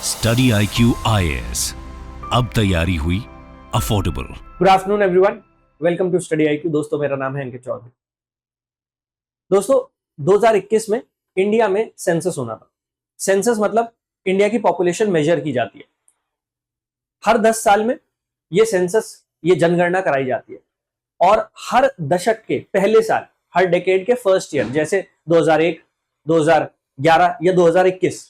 Study IQ IAS, अब तैयारी हुई affordable. Good afternoon everyone, welcome to study IQ। दोस्तों, मेरा नाम है अंकित चौधरी। दोस्तों, 2021 में इंडिया में सेंसस होना था। सेंसस मतलब इंडिया की पॉपुलेशन मेजर की जाती है। हर 10 साल में ये सेंसस, ये जनगणना कराई जाती है और हर दशक के पहले साल, हर डेकेड के फर्स्ट ईयर, जैसे 2001, 2011 या 2021,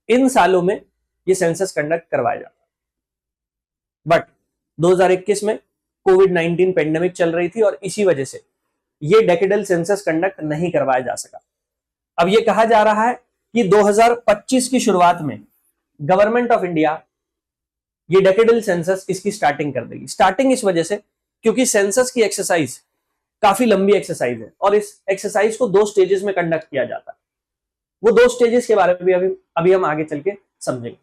इन सालों में ये सेंसस कंडक्ट करवाया जाता है। बट 2021 में कोविड-19 पेंडेमिक चल रही थी और इसी वजह से ये डेकेडल सेंसस कंडक्ट नहीं करवाया जा सका। अब ये कहा जा रहा है कि 2025 की शुरुआत में गवर्नमेंट ऑफ इंडिया ये डेकेडल सेंसस इसकी स्टार्टिंग कर देगी। स्टार्टिंग इस वजह से क्योंकि सेंसस की एक्सरसाइज काफी लंबी एक्सरसाइज है और इस एक्सरसाइज को 2 स्टेजेस में कंडक्ट किया जाता है। वो 2 स्टेजेस के बारे में भी अभी हम आगे चल के समझेंगे।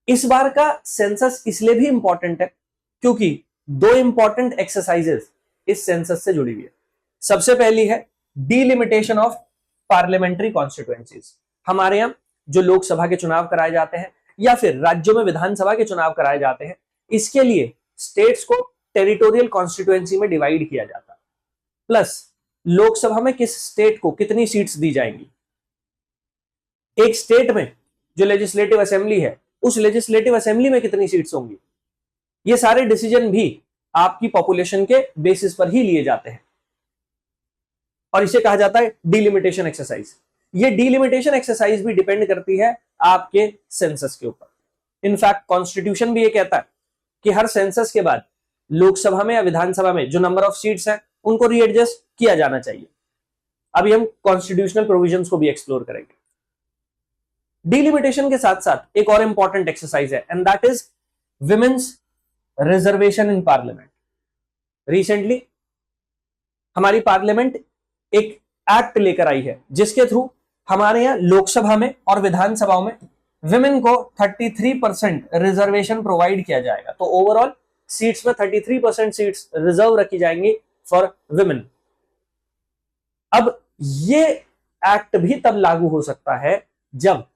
इस बार का सेंसस इसलिए भी इंपॉर्टेंट है क्योंकि 2 इंपॉर्टेंट एक्सरसाइजेस इस सेंसस से जुड़ी हुई है। सबसे पहली है डिलिमिटेशन ऑफ पार्लियामेंट्री कॉन्स्टिट्यूएंसीज। हमारे यहां जो लोकसभा के चुनाव कराए जाते हैं या फिर राज्यों में विधानसभा के चुनाव कराए जाते हैं, इसके लिए स्टेट्स को टेरिटोरियल कॉन्स्टिट्यूएंसी में डिवाइड किया जाता है। प्लस लोकसभा में किस स्टेट को कितनी सीट्स दी जाएंगी, एक स्टेट में जो लेजिस्लेटिव असेंबली है, उस लेजिस्लेटिव असेंबली में कितनी सीट्स होंगी, ये सारे डिसीजन भी आपकी पॉपुलेशन के बेसिस पर ही लिए जाते हैं और इसे कहा जाता है डिलिमिटेशन एक्सरसाइज। ये डिलिमिटेशन एक्सरसाइज भी डिपेंड करती है आपके सेंसस के ऊपर। इनफैक्ट कॉन्स्टिट्यूशन भी ये कहता है कि हर सेंसस के बाद लोकसभा में या विधानसभा में जो नंबर ऑफ सीट्स हैं उनको रीएडजस्ट किया जाना चाहिए। अभी हम कॉन्स्टिट्यूशनल प्रोविजंस को भी एक्सप्लोर करेंगे। डिलिमिटेशन के साथ साथ एक और इंपॉर्टेंट एक्सरसाइज है and that is women's reservation in parliament. Recently हमारी पार्लियामेंट एक एक्ट लेकर आई है जिसके थ्रू हमारे यहां लोकसभा में और विधानसभाओं में विमेन को 33% रिजर्वेशन प्रोवाइड किया जाएगा। तो ओवरऑल सीट्स में 33% सीट्स रिजर्व रखी जाएंगी फॉर विमेन। अब ये एक्ट भी तब लागू हो सकता है जब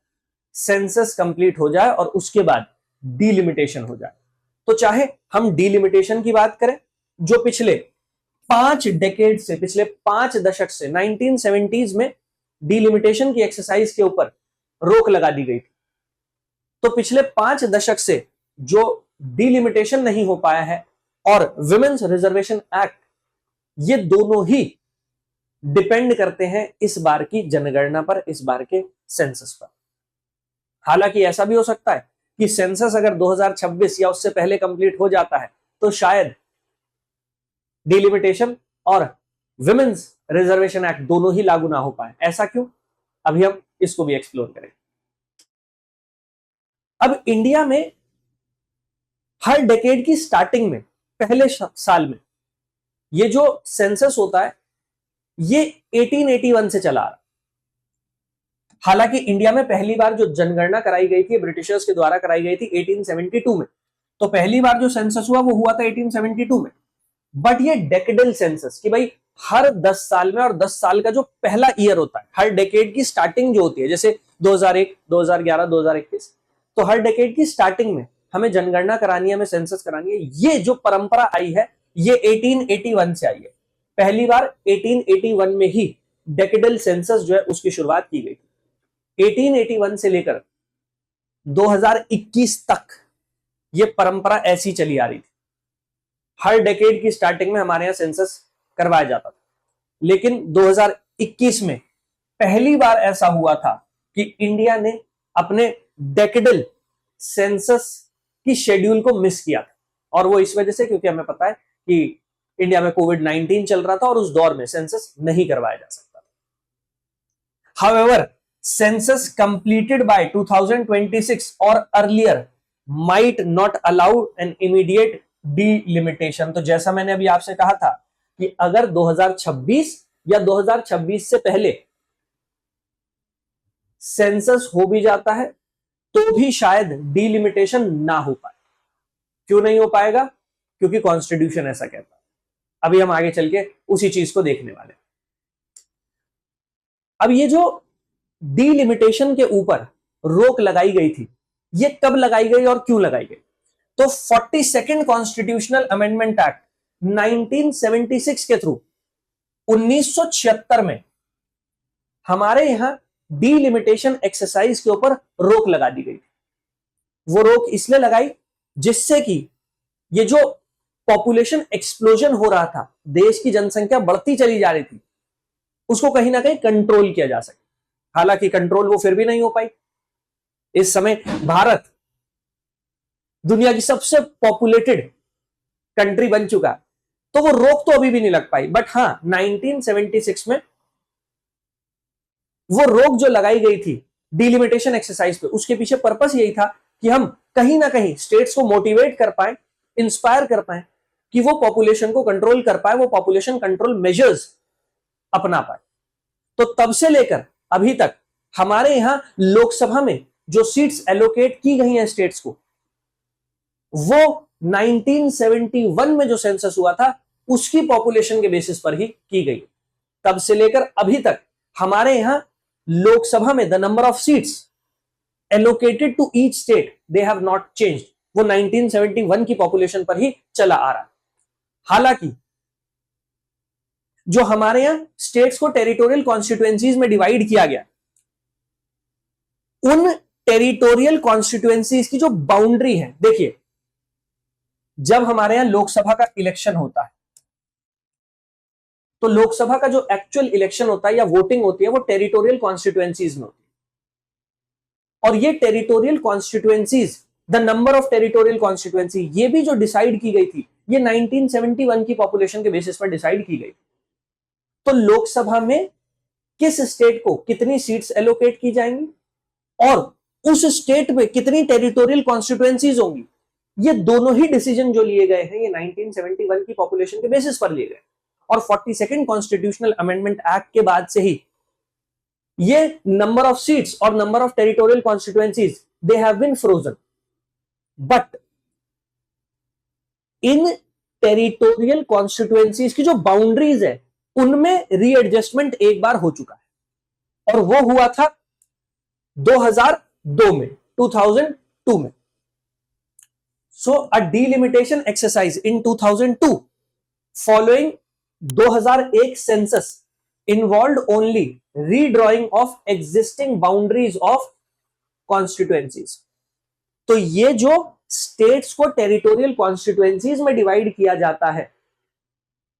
सेंसस कंप्लीट हो जाए और उसके बाद डिलिमिटेशन हो जाए। तो चाहे हम डिलिमिटेशन की बात करें, जो पिछले 5 डेकेड से, पिछले 5 दशक से 1970s में डिलिमिटेशन की एक्सरसाइज के ऊपर रोक लगा दी गई थी, तो पिछले 5 दशक से जो डिलिमिटेशन नहीं हो पाया है और विमेन्स रिजर्वेशन एक्ट, ये दोनों ही डिपेंड करते हैं इस बार की जनगणना पर, इस बार के सेंसस पर। हालांकि ऐसा भी हो सकता है कि सेंसस अगर 2026 या उससे पहले कंप्लीट हो जाता है तो शायद डिलिमिटेशन और विमेन्स रिजर्वेशन एक्ट दोनों ही लागू ना हो पाए। ऐसा क्यों? अभी हम इसको भी एक्सप्लोर करेंगे। अब इंडिया में हर डेकेड की स्टार्टिंग में, पहले साल में, ये जो सेंसस होता है ये 1881 से चला आ रहा। हालांकि इंडिया में पहली बार जो जनगणना कराई गई थी ब्रिटिशर्स के द्वारा कराई गई थी 1872 में। तो पहली बार जो सेंसस हुआ वो हुआ था 1872 में। बट ये डेकेडल सेंसस कि भाई हर 10 साल में, और 10 साल का जो पहला ईयर होता है, हर डेकेड की स्टार्टिंग जो होती है, जैसे 2001, 2011, 2021, तो हर डेकेड की स्टार्टिंग में हमें जनगणना करानी है, हमें सेंसस करानी है। ये जो परंपरा आई है ये 1881 से आई है। पहली बार 1881 में ही डेकेडल सेंसस जो है उसकी शुरुआत की गई थी। 1881 से लेकर 2021 तक ये परंपरा ऐसी चली आ रही थी। हर डेकेड की स्टार्टिंग में हमारे यहां सेंसस करवाया जाता था, लेकिन 2021 में पहली बार ऐसा हुआ था कि इंडिया ने अपने डेकेडल सेंसस की शेड्यूल को मिस किया था। और वो इस वजह से क्योंकि हमें पता है कि इंडिया में कोविड-19 चल रहा था और उस दौर में सेंसस नहीं करवाया जा सकता था। However, census completed by 2026 or earlier might not allow an immediate delimitation। तो जैसा मैंने अभी आपसे कहा था कि अगर 2026 या 2026 से पहले सेंसस हो भी जाता है तो भी शायद डिलिमिटेशन ना हो पाए। क्यों नहीं हो पाएगा? क्योंकि कॉन्स्टिट्यूशन ऐसा कहता है। अभी हम आगे चल के उसी चीज को देखने वाले। अब ये जो डिलिमिटेशन के ऊपर रोक लगाई गई थी, ये कब लगाई गई और क्यों लगाई गई? तो 42nd कॉन्स्टिट्यूशनल अमेंडमेंट एक्ट 1976 के थ्रू 1976 में हमारे यहां डीलिमिटेशन एक्सरसाइज के ऊपर रोक लगा दी गई। वो रोक इसलिए लगाई जिससे कि ये जो पॉपुलेशन एक्सप्लोजन हो रहा था, देश की जनसंख्या बढ़ती चली जा रही थी, उसको कहीं ना कहीं कंट्रोल किया जा सके। हालांकि कंट्रोल वो फिर भी नहीं हो पाई। इस समय भारत दुनिया की सबसे पॉपुलेटेड कंट्री बन चुका, तो वो रोक तो अभी भी नहीं लग पाई। बट हां, 1976 में वो रोक जो लगाई गई थी डिलिमिटेशन एक्सरसाइज पे, उसके पीछे पर्पस यही था कि हम कहीं ना कहीं स्टेट्स को मोटिवेट कर पाए, इंस्पायर कर पाए कि वो पॉपुलेशन को कंट्रोल कर पाए, वो पॉपुलेशन कंट्रोल मेजर्स अपना पाए। तो तब से लेकर अभी तक हमारे यहां लोकसभा में जो सीट्स एलोकेट की गई हैं स्टेट्स को, वो 1971 में जो सेंसस हुआ था उसकी पॉपुलेशन के बेसिस पर ही की गई। तब से लेकर अभी तक हमारे यहां लोकसभा में the number of seats allocated to each state they have not changed, वो 1971 की पॉपुलेशन पर ही चला आ रहा है। हालांकि जो हमारे यहां स्टेट्स को टेरिटोरियल कॉन्स्टिट्यूएंसीज में डिवाइड किया गया, उन टेरिटोरियल कॉन्स्टिट्यूएंसीज की जो बाउंड्री है, देखिए जब हमारे यहां लोकसभा का इलेक्शन होता है तो लोकसभा का जो एक्चुअल इलेक्शन होता है या वोटिंग होती है वो टेरिटोरियल कॉन्स्टिट्यूएंसीज में होती है। और ये territorial constituencies, the number of territorial constituency, ये भी जो डिसाइड की गई थी, ये 1971 की पॉपुलेशन के बेसिस पर डिसाइड की गई। तो लोकसभा में किस स्टेट को कितनी सीट्स एलोकेट की जाएंगी और उस स्टेट में कितनी टेरिटोरियल कॉन्स्टिट्यूएंसीज होंगी, ये दोनों ही डिसीजन जो लिए गए हैं ये 1971 की पॉपुलेशन के बेसिस पर लिए गए। और 42nd कॉन्स्टिट्यूशनल अमेंडमेंट एक्ट के बाद से ही ये नंबर ऑफ सीट्स और number of territorial constituencies they have been frozen. But in territorial constituencies की जो बाउंड्रीज है उनमें रीएडजस्टमेंट एक बार हो चुका है और वो हुआ था 2002 में, 2002 में। So a delimitation exercise in 2002 following 2001 census involved only redrawing of existing boundaries of constituencies. तो ये जो स्टेट्स को टेरिटोरियल कॉन्स्टिट्यूएंसीज में डिवाइड किया जाता है,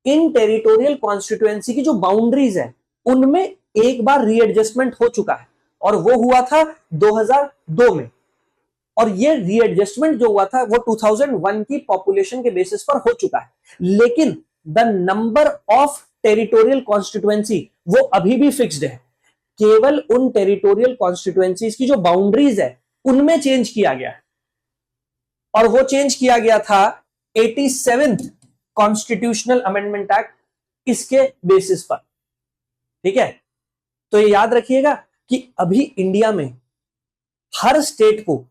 इन टेरिटोरियल कॉन्स्टिट्यूएंसी की जो बाउंड्रीज है उनमें एक बार रीएडजस्टमेंट हो चुका है और वो हुआ था 2002 में। और ये रीएडजस्टमेंट जो हुआ था वो 2001 की पॉपुलेशन के बेसिस पर हो चुका है। लेकिन the number of territorial constituency वो अभी भी फिक्स्ड है। केवल उन टेरिटोरियल कॉन्स्टिट्यूएंसीज की जो बाउंड्रीज है उनमें चेंज किया गया है और वो चेंज किया गया था 87th कॉन्स्टिट्यूशनल अमेंडमेंट एक्ट इसके बेसिस पर। ठीक है, तो ये याद रखिएगा कि अभी इंडिया में हर स्टेट को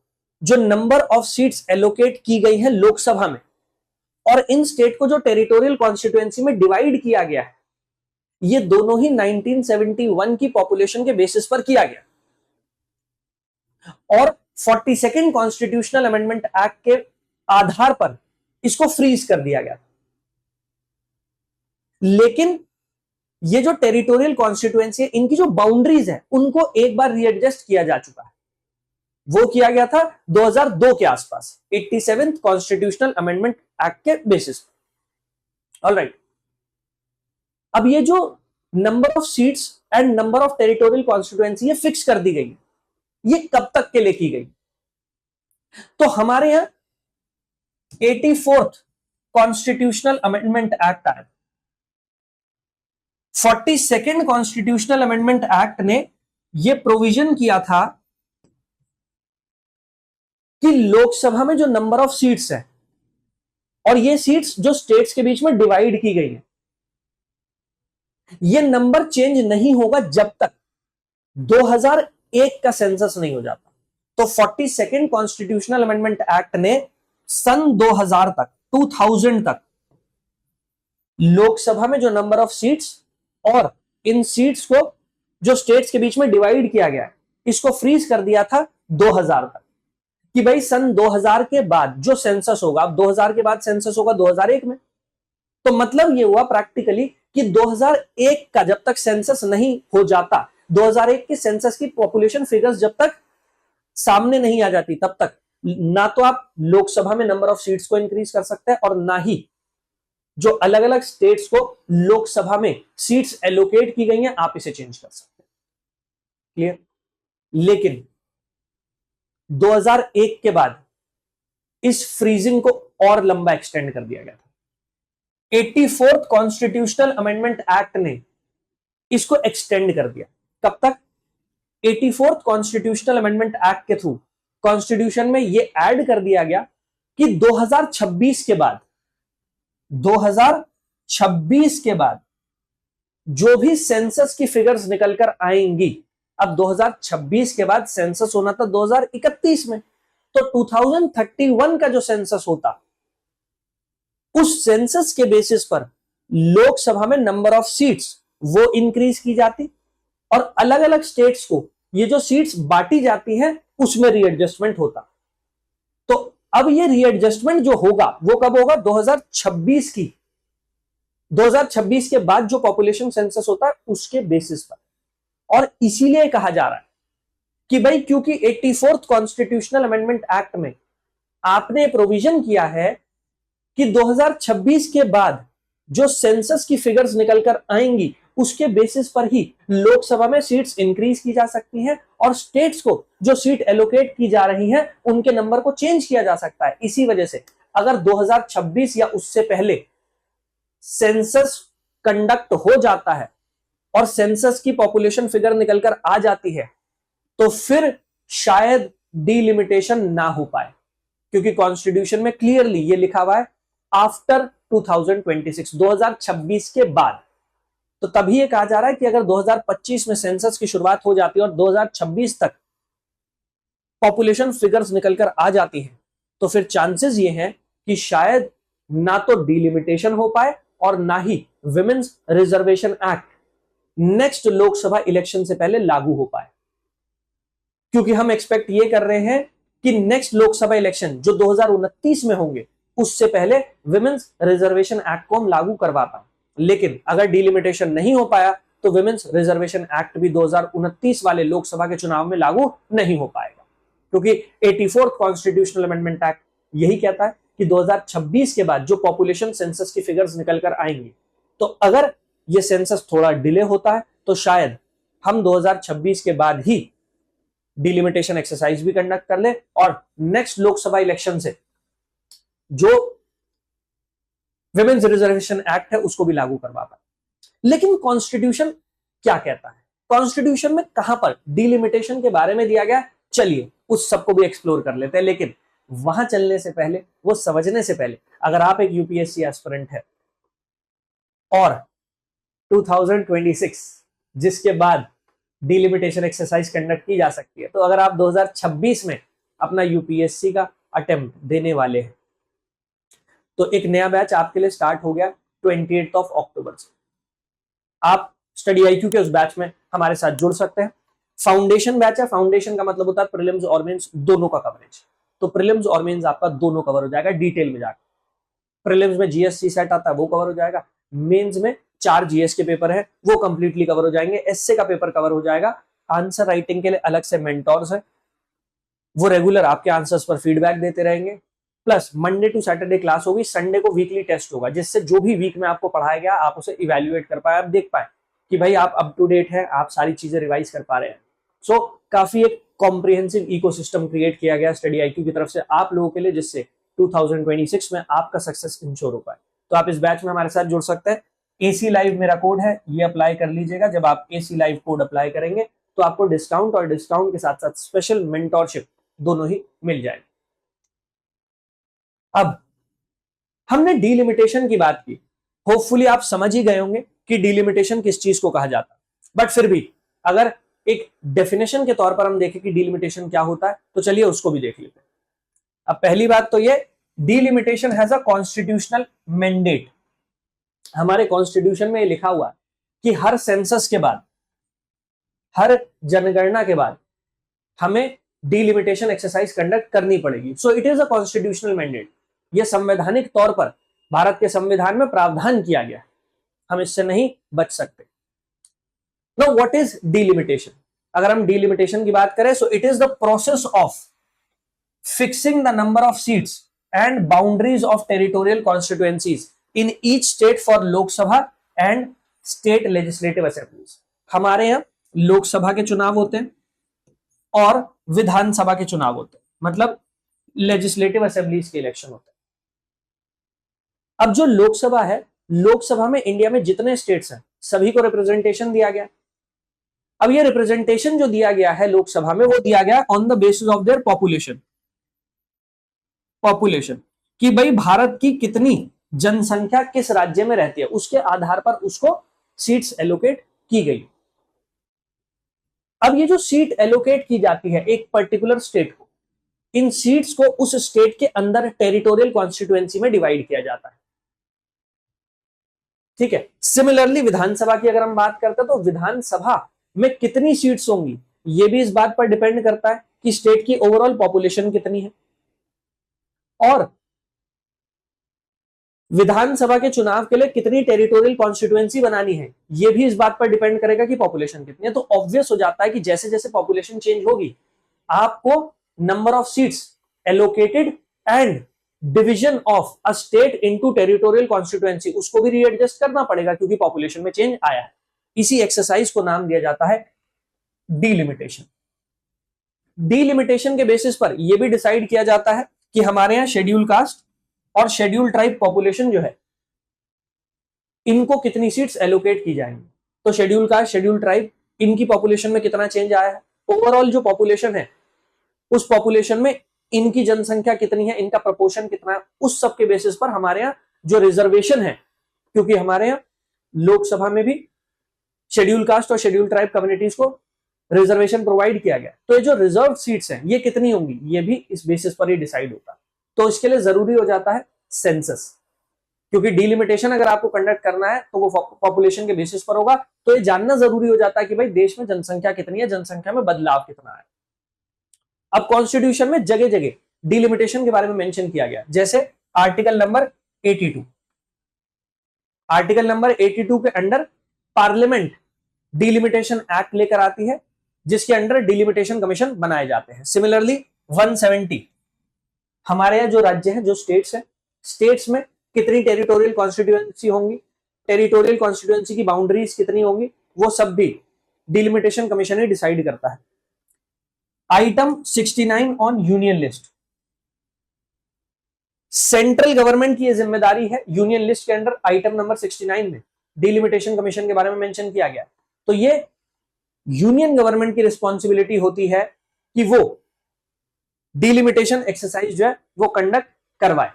जो नंबर ऑफ सीट्स एलोकेट की गई है लोकसभा में और इन स्टेट को जो टेरिटोरियल कॉन्स्टिट्यूएंसी में डिवाइड किया गया है, ये दोनों ही 1971 की पॉपुलेशन के बेसिस पर किया गया और 42nd कॉन्स्टिट्यूशनल अमेंडमेंट एक्ट के आधार पर इसको फ्रीज कर दिया गया। लेकिन ये जो टेरिटोरियल कॉन्स्टिट्यूएंसी है, इनकी जो बाउंड्रीज है उनको एक बार रीएडजस्ट किया जा चुका है। वो किया गया था 2002 के आसपास 87th कॉन्स्टिट्यूशनल अमेंडमेंट एक्ट के बेसिस पर। ऑलराइट, अब ये जो number of seats and number of territorial constituency ये फिक्स कर दी गई, ये कब तक के लिए की गई? तो हमारे यहां 84th कॉन्स्टिट्यूशनल अमेंडमेंट एक्ट आया। 42nd कॉन्स्टिट्यूशनल अमेंडमेंट एक्ट ने यह प्रोविजन किया था कि लोकसभा में जो नंबर ऑफ सीट्स है और ये सीट्स जो स्टेट्स के बीच में डिवाइड की गई है, ये नंबर चेंज नहीं होगा जब तक 2001 का सेंसस नहीं हो जाता। तो 42nd कॉन्स्टिट्यूशनल अमेंडमेंट एक्ट ने सन 2000 तक, 2000 तक लोकसभा में जो नंबर ऑफ सीट्स और इन सीट्स को जो स्टेट्स के बीच में डिवाइड किया गया है, इसको फ्रीज कर दिया था 2000 तक, कि भाई सन 2000 के बाद जो सेंसस होगा, अब 2000 के बाद सेंसस होगा 2001 में, तो मतलब ये हुआ प्रैक्टिकली कि 2001 का जब तक सेंसस नहीं हो जाता, 2001 के सेंसस की पॉपुलेशन फिगर्स जब तक सामने नहीं आ जाती, तब तक ना तो आप लोकसभा में नंबर ऑफ सीट्स को इंक्रीज कर सकते हैं और ना ही जो अलग अलग स्टेट्स को लोकसभा में सीट्स एलोकेट की गई हैं आप इसे चेंज कर सकते हैं। क्लियर? लेकिन 2001 के बाद इस फ्रीजिंग को और लंबा एक्सटेंड कर दिया गया था। 84th कॉन्स्टिट्यूशनल अमेंडमेंट एक्ट ने इसको एक्सटेंड कर दिया। कब तक? 84th कॉन्स्टिट्यूशनल अमेंडमेंट एक्ट के थ्रू कॉन्स्टिट्यूशन में यह ऐड कर दिया गया कि 2026 के बाद, 2026 के बाद जो भी सेंसस की फिगर्स निकलकर आएंगी, अब 2026 के बाद सेंसस होना था 2031 में, तो 2031 का जो सेंसस होता, उस सेंसस के बेसिस पर लोकसभा में नंबर ऑफ सीट्स वो इंक्रीज की जाती और अलग अलग स्टेट्स को ये जो सीट्स बांटी जाती हैं उसमें रीएडजस्टमेंट होता। तो अब ये रीएडजस्टमेंट जो होगा वो कब होगा? 2026 की, 2026 के बाद जो पॉपुलेशन सेंसस होता है उसके बेसिस पर। और इसीलिए कहा जा रहा है कि भाई क्योंकि 84th कॉन्स्टिट्यूशनल अमेंडमेंट एक्ट में आपने प्रोविजन किया है कि 2026 के बाद जो सेंसस की फिगर्स निकलकर आएंगी उसके बेसिस पर ही लोकसभा में सीट्स इंक्रीज की जा सकती हैं और स्टेट्स को जो सीट एलोकेट की जा रही हैं उनके नंबर को चेंज किया जा सकता है। इसी वजह से अगर 2026 या उससे पहले सेंसस कंडक्ट हो जाता है और सेंसस की पॉपुलेशन फिगर निकलकर आ जाती है तो फिर शायद डीलिमिटेशन ना हो पाए, क्योंकि कॉन्स्टिट्यूशन में क्लियरली ये लिखा हुआ है आफ्टर 2026, 2026 के बाद। तो तभी ये कहा जा रहा है कि अगर 2025 में सेंसस की शुरुआत हो जाती है और 2026 तक पॉपुलेशन फिगर्स निकलकर आ जाती है तो फिर चांसेस ये हैं कि शायद ना तो डीलिमिटेशन हो पाए और ना ही women's reservation act next Lok Sabha election से पहले लागू हो पाए, क्योंकि हम एक्सपेक्ट ये कर रहे हैं कि नेक्स्ट लोकसभा इलेक्शन जो 2029 में होंगे उससे पहले विमेन्स रिजर्वेशन एक्ट को हम लागू करवा पाए। लेकिन अगर डिलिमिटेशन नहीं हो पाया तो विमेन्स रिजर्वेशन एक्ट भी 2029 वाले लोकसभा के चुनाव में लागू नहीं हो पाएगा, क्योंकि 84th कॉन्स्टिट्यूशनल अमेंडमेंट एक्ट यही कहता है कि 2026 के बाद जो पॉपुलेशन सेंसस की फिगर्स निकलकर आएंगी, तो अगर ये सेंसस थोड़ा डिले होता है तो शायद हम 2026 के बाद ही डिलिमिटेशन एक्सरसाइज भी कंडक्ट कर ले और नेक्स्ट लोकसभा इलेक्शन से जो विमेन्स रिजर्वेशन एक्ट है उसको भी लागू करवा पाए। लेकिन कॉन्स्टिट्यूशन क्या कहता है? कॉन्स्टिट्यूशन में कहां पर डिलिमिटेशन के बारे में दिया गया, चलिए उस सबको भी एक्सप्लोर कर लेते हैं। लेकिन वहां चलने से पहले, वो समझने से पहले, अगर आप एक यूपीएससी एस्पिरेंट है और 2026 जिसके बाद डिलिमिटेशन एक्सरसाइज कंडक्ट की जा सकती है, तो अगर आप 2026 में अपना यूपीएससी का अटेम्प्ट देने वाले हैं तो एक नया बैच आपके लिए स्टार्ट हो गया 28 अक्टूबर से। आप स्टडी आईक्यू के उस बैच में हमारे साथ जुड़ सकते हैं। फाउंडेशन बैच है, फाउंडेशन का मतलब होता है प्रीलिम्स और मेंस दोनों का कवरेज। तो प्रीलिम्स और मेंस आपका दोनों कवर हो जाएगा डिटेल में जाकर। प्रीलिम्स में जीएससी सेट आता है वो कवर हो जाएगा, मेंस में 4 जीएस के पेपर है वो कंप्लीटली कवर हो जाएंगे, एसए का पेपर कवर हो जाएगा। आंसर राइटिंग के लिए अलग से मेंटोर्स है, वो रेगुलर आपके आंसर्स पर फीडबैक देते रहेंगे। Plus Monday to Saturday class होगी, संडे को वीकली टेस्ट होगा, जिससे जो भी वीक में आपको पढ़ाया गया आप उसे इवैल्यूएट कर पाए, आप देख पाए कि भाई आप अप टू डेट है, आप सारी चीजें रिवाइज कर पा रहे हैं। सो काफी एक कॉम्प्रिहेंसिव इकोसिस्टम क्रिएट किया गया स्टडी आईक्यू की तरफ से आप लोगों के लिए, जिससे 2026 में आपका सक्सेस इंश्योर हो पाए। तो आप इस बैच में हमारे साथ जुड़ सकते हैं। एसी लाइव मेरा कोड है, ये अप्लाई कर लीजिएगा। जब आप एसी लाइव कोड अप्लाई करेंगे तो आपको डिस्काउंट और डिस्काउंट के साथ साथ स्पेशल मेंटोरशिप दोनों ही मिल जाएगी। अब हमने डीलिमिटेशन की बात की, होपफुली आप समझ ही गए होंगे कि डीलिमिटेशन किस चीज को कहा जाता है, बट फिर भी अगर एक डेफिनेशन के तौर पर हम देखें कि डीलिमिटेशन क्या होता है तो चलिए उसको भी देख लेते हैं। अब पहली बात तो ये, delimitation has a constitutional mandate. हमारे कॉन्स्टिट्यूशन में लिखा हुआ है कि हर सेंसस के बाद, हर जनगणना के बाद हमें डिलिमिटेशन एक्सरसाइज कंडक्ट करनी पड़ेगी। So it is a constitutional mandate, यह संवैधानिक तौर पर भारत के संविधान में प्रावधान किया गया है, हम इससे नहीं बच सकते। Now what is delimitation? अगर हम डिलिमिटेशन की बात करें, so it is the process of fixing the number of seats and boundaries of territorial constituencies in each state for Lok Sabha and state legislative assemblies. हमारे यहां लोकसभा के चुनाव होते हैं और विधानसभा के चुनाव होते हैं, मतलब लेजिस्लेटिव असेंबलीज के इलेक्शन होते हैं। अब जो लोकसभा है, लोकसभा में इंडिया में जितने स्टेट्स हैं सभी को रिप्रेजेंटेशन दिया गया। अब ये रिप्रेजेंटेशन जो दिया गया है लोकसभा में, वो दिया गया on the basis of their population कि भाई भारत की कितनी जनसंख्या किस राज्य में रहती है, उसके आधार पर उसको सीट्स एलोकेट की गई। अब ये जो सीट एलोकेट की जाती है एक पर्टिकुलर स्टेट को, इन सीट्स को उस स्टेट के अंदर टेरिटोरियल कॉन्स्टिट्यूएंसी में डिवाइड किया जाता है। ठीक है, सिमिलरली विधानसभा की अगर हम बात करते हैं तो विधानसभा में कितनी सीट्स होंगी ये भी इस बात पर डिपेंड करता है कि स्टेट की ओवरऑल पॉपुलेशन कितनी है, और विधानसभा के चुनाव के लिए कितनी टेरिटोरियल कॉन्स्टिट्यूएंसी बनानी है ये भी इस बात पर डिपेंड करेगा कि पॉपुलेशन कितनी है। तो ऑब्वियस हो जाता है कि जैसे जैसे पॉपुलेशन चेंज होगी आपको number of seats allocated and division of a state into territorial constituency उसको भी रीएडजस्ट करना पड़ेगा, क्योंकि पॉपुलेशन में चेंज आया है। इसी एक्सरसाइज को नाम दिया जाता है डिलिमिटेशन। डिलिमिटेशन के बेसिस पर यह भी डिसाइड किया जाता है कि हमारे यहां शेड्यूल कास्ट और शेड्यूल ट्राइब पॉपुलेशन जो है इनको कितनी सीट्स एलोकेट की जाएंगी। तो शेड्यूल कास्ट, शेड्यूल ट्राइब, इनकी पॉपुलेशन में कितना चेंज आया है, ओवरऑल जो पॉपुलेशन है उस पॉपुलेशन में इनकी जनसंख्या कितनी है, इनका प्रपोर्शन कितना है, उस सब के बेसिस पर हमारे यहां जो रिजर्वेशन है, क्योंकि हमारे यहां लोकसभा में भी शेड्यूल कास्ट और शेड्यूल ट्राइब कम्युनिटीज को रिजर्वेशन प्रोवाइड किया गया, तो ये जो रिजर्व सीट्स हैं ये कितनी होंगी ये भी इस बेसिस पर ही डिसाइड होता है। तो इसके लिए जरूरी हो जाता है सेंसस, क्योंकि डिलिमिटेशन अगर आपको कंडक्ट करना है तो वो पॉपुलेशन के बेसिस पर होगा। तो ये जानना जरूरी हो जाता है कि भाई देश में जनसंख्या कितनी है, जनसंख्या में बदलाव कितना है। अब कॉन्स्टिट्यूशन में जगह जगह डिलिमिटेशन के बारे में मेंशन किया गया, जैसे आर्टिकल नंबर 82। आर्टिकल नंबर 82 के अंडर पार्लियामेंट डिलिमिटेशन एक्ट लेकर आती है, जिसके अंडर डिलिमिटेशन कमीशन बनाए जाते हैं। सिमिलरली 170 हमारे यहां जो राज्य हैं, जो स्टेट्स हैं, स्टेट्स में कितनी टेरिटोरियल कॉन्स्टिट्यूएंसी होंगी, टेरिटोरियल कॉन्स्टिट्यूएंसी की बाउंड्रीज कितनी होंगी, वो सब भी डिलिमिटेशन कमीशन ही डिसाइड करता है। Item 69 on union list, central government की यह जिम्मेदारी है। यूनियन लिस्ट के अंडर आइटम नंबर 69 में डिलिमिटेशन कमीशन के बारे में मेंशन किया गया। तो ये यूनियन गवर्नमेंट की रिस्पॉन्सिबिलिटी होती है कि वो डिलिमिटेशन एक्सरसाइज जो है वो कंडक्ट करवाए।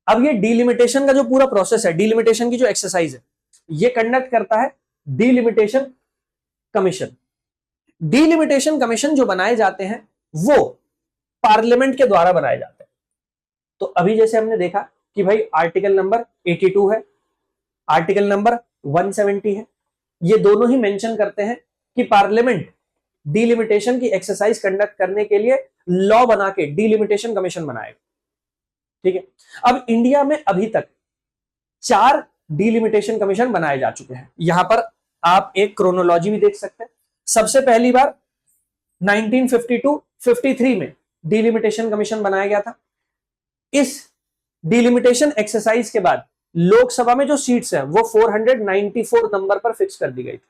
अब ये डिलिमिटेशन का जो पूरा प्रोसेस है, डिलिमिटेशन की जो एक्सरसाइज है, ये कंडक्ट करता है डिलिमिटेशन कमीशन। डिलिमिटेशन कमीशन जो बनाए जाते हैं वो पार्लियामेंट के द्वारा बनाए जाते हैं। तो अभी जैसे हमने देखा कि भाई आर्टिकल नंबर 82 है, आर्टिकल नंबर 170 है, ये दोनों ही मेंशन करते हैं कि पार्लियामेंट डिलिमिटेशन की एक्सरसाइज कंडक्ट करने के लिए लॉ बना के डिलिमिटेशन कमीशन बनाएगा। ठीक है, अब इंडिया में अभी तक 4 डिलिमिटेशन कमीशन बनाए जा चुके हैं। यहां पर आप एक क्रोनोलॉजी भी देख सकते हैं। सबसे पहली बार 1952-53 में डिलिमिटेशन कमीशन बनाया गया था। इस डिलिमिटेशन एक्सरसाइज के बाद लोकसभा में जो सीट्स हैं वो 494 नंबर पर फिक्स कर दी गई थी।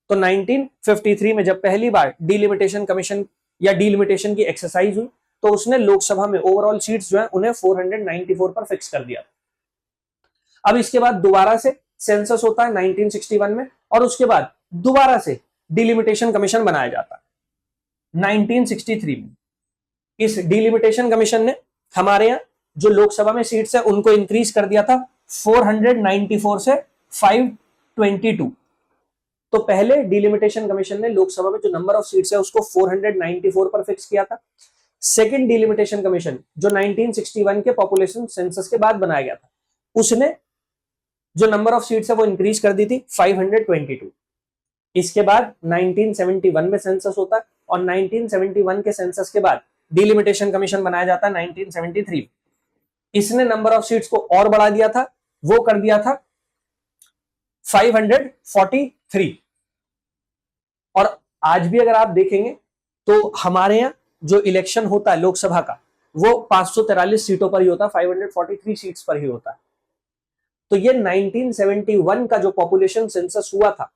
तो 1953 में जब पहली बार डिलिमिटेशन कमीशन या डिलिमिटेशन की एक्सरसाइज हुई तो उसने लोकसभा में ओवरऑल सीट्स जो है उन्हें 494 पर फिक्स कर दिया। अब इसके बाद दोबारा से सेंसस होता है 1961 में, और उसके बाद दोबारा से डिलिमिटेशन कमीशन बनाया जाता है 1963 में। इस डिलिमिटेशन कमीशन ने हमारे यहां जो लोकसभा में सीट्स है उनको इंक्रीज कर दिया था 494 से 522। तो पहले डिलिमिटेशन कमीशन ने लोकसभा में जो नंबर ऑफ सीट्स है उसको 494 पर फिक्स किया था। सेकंड डिलिमिटेशन कमीशन जो 1961 के पॉपुलेशन सेंसस के बाद बनाया गया था, उसने जो नंबर ऑफ सीट्स है वो इंक्रीज कर दी थी 522। इसके बाद 1971 में सेंसस होता है और 1971 के सेंसस के बाद डिलिमिटेशन कमीशन बनाया जाता है 1973। इसने नंबर ऑफ सीट्स को और बढ़ा दिया था, वो कर दिया था 543। और आज भी अगर आप देखेंगे तो हमारे यहां जो इलेक्शन होता है लोकसभा का वो 543 सीटों पर ही होता है, 543 सीट्स पर ही होता है। तो ये 1971 का जो पॉपुलेशन सेंसस हुआ था,